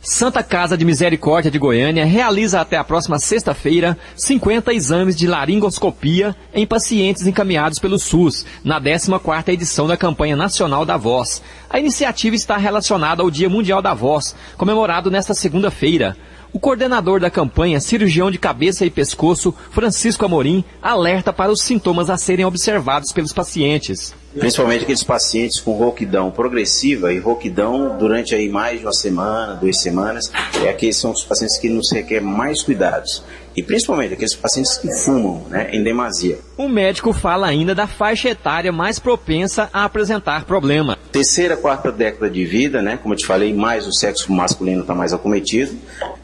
Santa Casa de Misericórdia de Goiânia realiza até a próxima sexta-feira 50 exames de laringoscopia em pacientes encaminhados pelo SUS, na 14ª edição da campanha nacional da Voz. A iniciativa está relacionada ao Dia Mundial da Voz, comemorado nesta segunda-feira. O coordenador da campanha, cirurgião de cabeça e pescoço, Francisco Amorim, alerta para os sintomas a serem observados pelos pacientes. Principalmente aqueles pacientes com rouquidão progressiva e rouquidão durante aí mais de uma semana, 2 semanas, aqueles são os pacientes que nos requerem mais cuidados. e principalmente aqueles pacientes que fumam, né, em demasia. O médico fala ainda da faixa etária mais propensa a apresentar problema. Terceira, quarta década de vida, né, como eu te falei, mais o sexo masculino está mais acometido,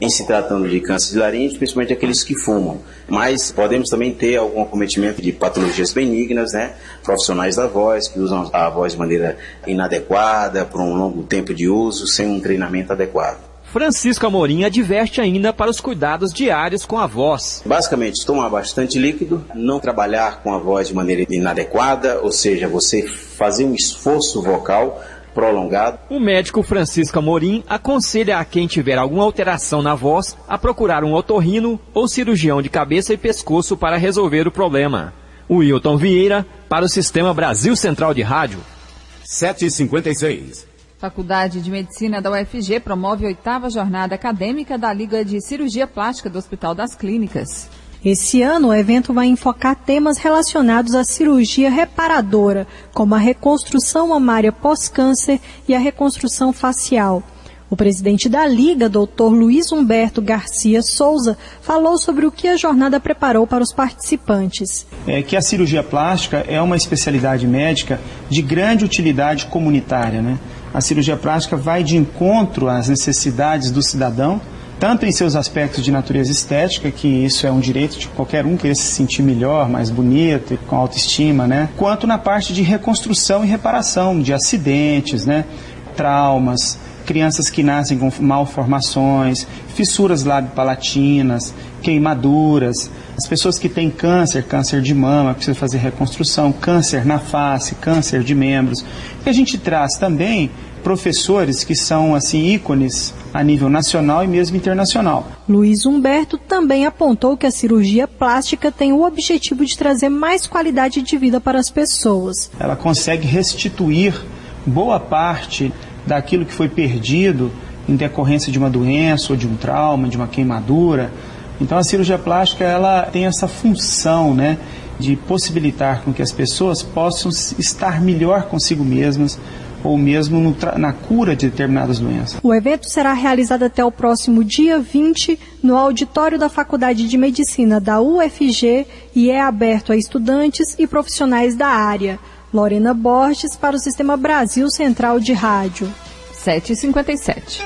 em se tratando de câncer de laringe, principalmente aqueles que fumam. Mas podemos também ter algum acometimento de patologias benignas, né, profissionais da voz, que usam a voz de maneira inadequada, por um longo tempo de uso, sem um treinamento adequado. Francisco Amorim adverte ainda para os cuidados diários com a voz. Basicamente, tomar bastante líquido, não trabalhar com a voz de maneira inadequada, ou seja, você fazer um esforço vocal prolongado. O médico Francisco Amorim aconselha a quem tiver alguma alteração na voz a procurar um otorrino ou cirurgião de cabeça e pescoço para resolver o problema. Wilton Vieira, para o Sistema Brasil Central de Rádio. 7h56. Faculdade de Medicina da UFG promove a 8ª jornada acadêmica da Liga de Cirurgia Plástica do Hospital das Clínicas. Esse ano, o evento vai enfocar temas relacionados à cirurgia reparadora, como a reconstrução mamária pós-câncer e a reconstrução facial. O presidente da Liga, Dr. Luiz Humberto Garcia Souza, falou sobre o que a jornada preparou para os participantes. Que a cirurgia plástica é uma especialidade médica de grande utilidade comunitária, né? A cirurgia plástica vai de encontro às necessidades do cidadão, tanto em seus aspectos de natureza estética, que isso é um direito de qualquer um querer se sentir melhor, mais bonito, com autoestima, né? Quanto na parte de reconstrução e reparação de acidentes, né? Traumas, crianças que nascem com malformações, fissuras lábio-palatinas, queimaduras, as pessoas que têm câncer, câncer de mama, precisa fazer reconstrução, câncer na face, câncer de membros. E a gente traz também professores que são assim ícones a nível nacional e mesmo internacional. Luiz Humberto também apontou que a cirurgia plástica tem o objetivo de trazer mais qualidade de vida para as pessoas. Ela consegue restituir boa parte daquilo que foi perdido em decorrência de uma doença ou de um trauma, de uma queimadura. Então a cirurgia plástica ela tem essa função, né, de possibilitar com que as pessoas possam estar melhor consigo mesmas ou mesmo na cura de determinadas doenças. O evento será realizado até o próximo dia 20 no auditório da Faculdade de Medicina da UFG e é aberto a estudantes e profissionais da área. Lorena Borges para o Sistema Brasil Central de Rádio. 7h57.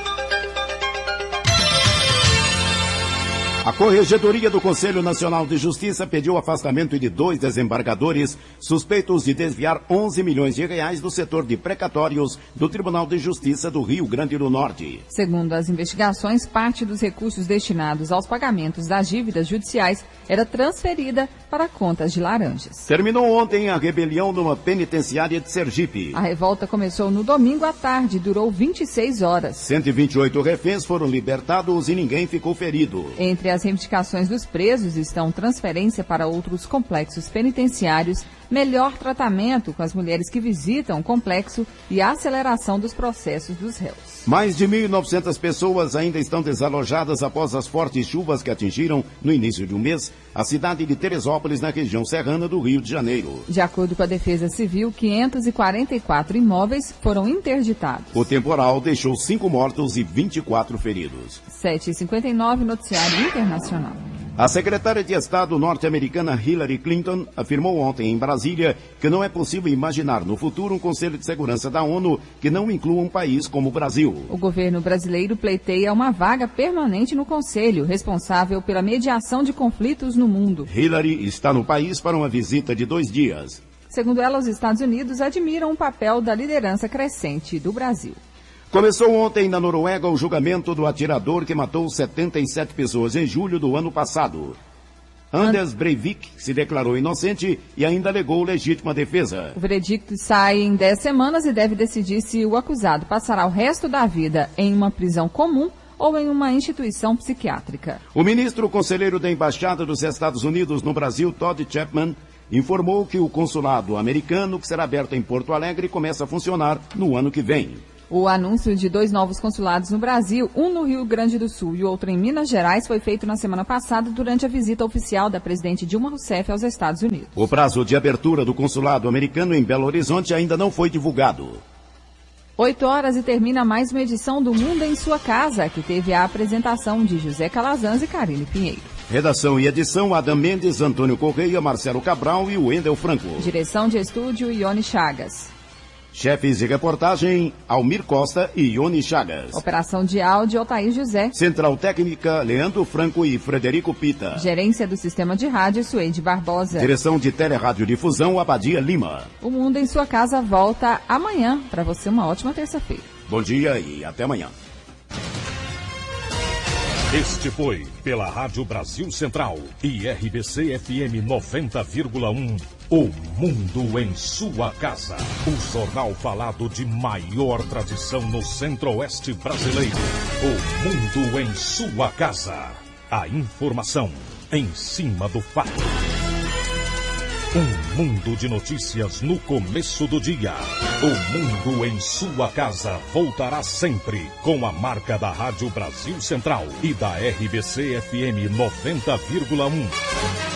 A Corregedoria do Conselho Nacional de Justiça pediu o afastamento de 2 desembargadores suspeitos de desviar 11 milhões de reais do setor de precatórios do Tribunal de Justiça do Rio Grande do Norte. Segundo as investigações, parte dos recursos destinados aos pagamentos das dívidas judiciais era transferida para contas de laranjas. Terminou ontem a rebelião numa penitenciária de Sergipe. A revolta começou no domingo à tarde e durou 26 horas. 128 reféns foram libertados e ninguém ficou ferido. Entre as reivindicações dos presos estão transferência para outros complexos penitenciários, melhor tratamento com as mulheres que visitam o complexo e a aceleração dos processos dos réus. Mais de 1.900 pessoas ainda estão desalojadas após as fortes chuvas que atingiram, no início de um mês, a cidade de Teresópolis, na região serrana do Rio de Janeiro. De acordo com a Defesa Civil, 544 imóveis foram interditados. O temporal deixou 5 mortos e 24 feridos. 7h59, noticiário internacional. A secretária de Estado norte-americana Hillary Clinton afirmou ontem em Brasília que não é possível imaginar no futuro um Conselho de Segurança da ONU que não inclua um país como o Brasil. O governo brasileiro pleiteia uma vaga permanente no Conselho, responsável pela mediação de conflitos no mundo. Hillary está no país para uma visita de 2 dias. Segundo ela, os Estados Unidos admiram o papel da liderança crescente do Brasil. Começou ontem na Noruega o julgamento do atirador que matou 77 pessoas em julho do ano passado. Anders Breivik se declarou inocente e ainda alegou legítima defesa. O veredicto sai em 10 semanas e deve decidir se o acusado passará o resto da vida em uma prisão comum ou em uma instituição psiquiátrica. O ministro conselheiro da Embaixada dos Estados Unidos no Brasil, Todd Chapman, informou que o consulado americano, que será aberto em Porto Alegre, começa a funcionar no ano que vem. O anúncio de 2 novos consulados no Brasil, um no Rio Grande do Sul e outro em Minas Gerais, foi feito na semana passada durante a visita oficial da presidente Dilma Rousseff aos Estados Unidos. O prazo de abertura do consulado americano em Belo Horizonte ainda não foi divulgado. 8 horas e termina mais uma edição do Mundo em Sua Casa, que teve a apresentação de José Calazans e Karine Pinheiro. Redação e edição, Adam Mendes, Antônio Correia, Marcelo Cabral e Wendel Franco. Direção de estúdio, Ione Chagas. Chefes de reportagem, Almir Costa e Ione Chagas. Operação de áudio, Altair José. Central Técnica, Leandro Franco e Frederico Pita. Gerência do Sistema de Rádio, Suede Barbosa. Direção de Teleradiodifusão, Abadia Lima. O Mundo em Sua Casa volta amanhã. Para você, uma ótima terça-feira. Bom dia e até amanhã. Este foi, pela Rádio Brasil Central e RBC FM 90,1, O Mundo em Sua Casa. O jornal falado de maior tradição no Centro-Oeste brasileiro. O Mundo em Sua Casa. A informação em cima do fato. Um mundo de notícias no começo do dia. O Mundo em Sua Casa voltará sempre com a marca da Rádio Brasil Central e da RBC FM 90,1.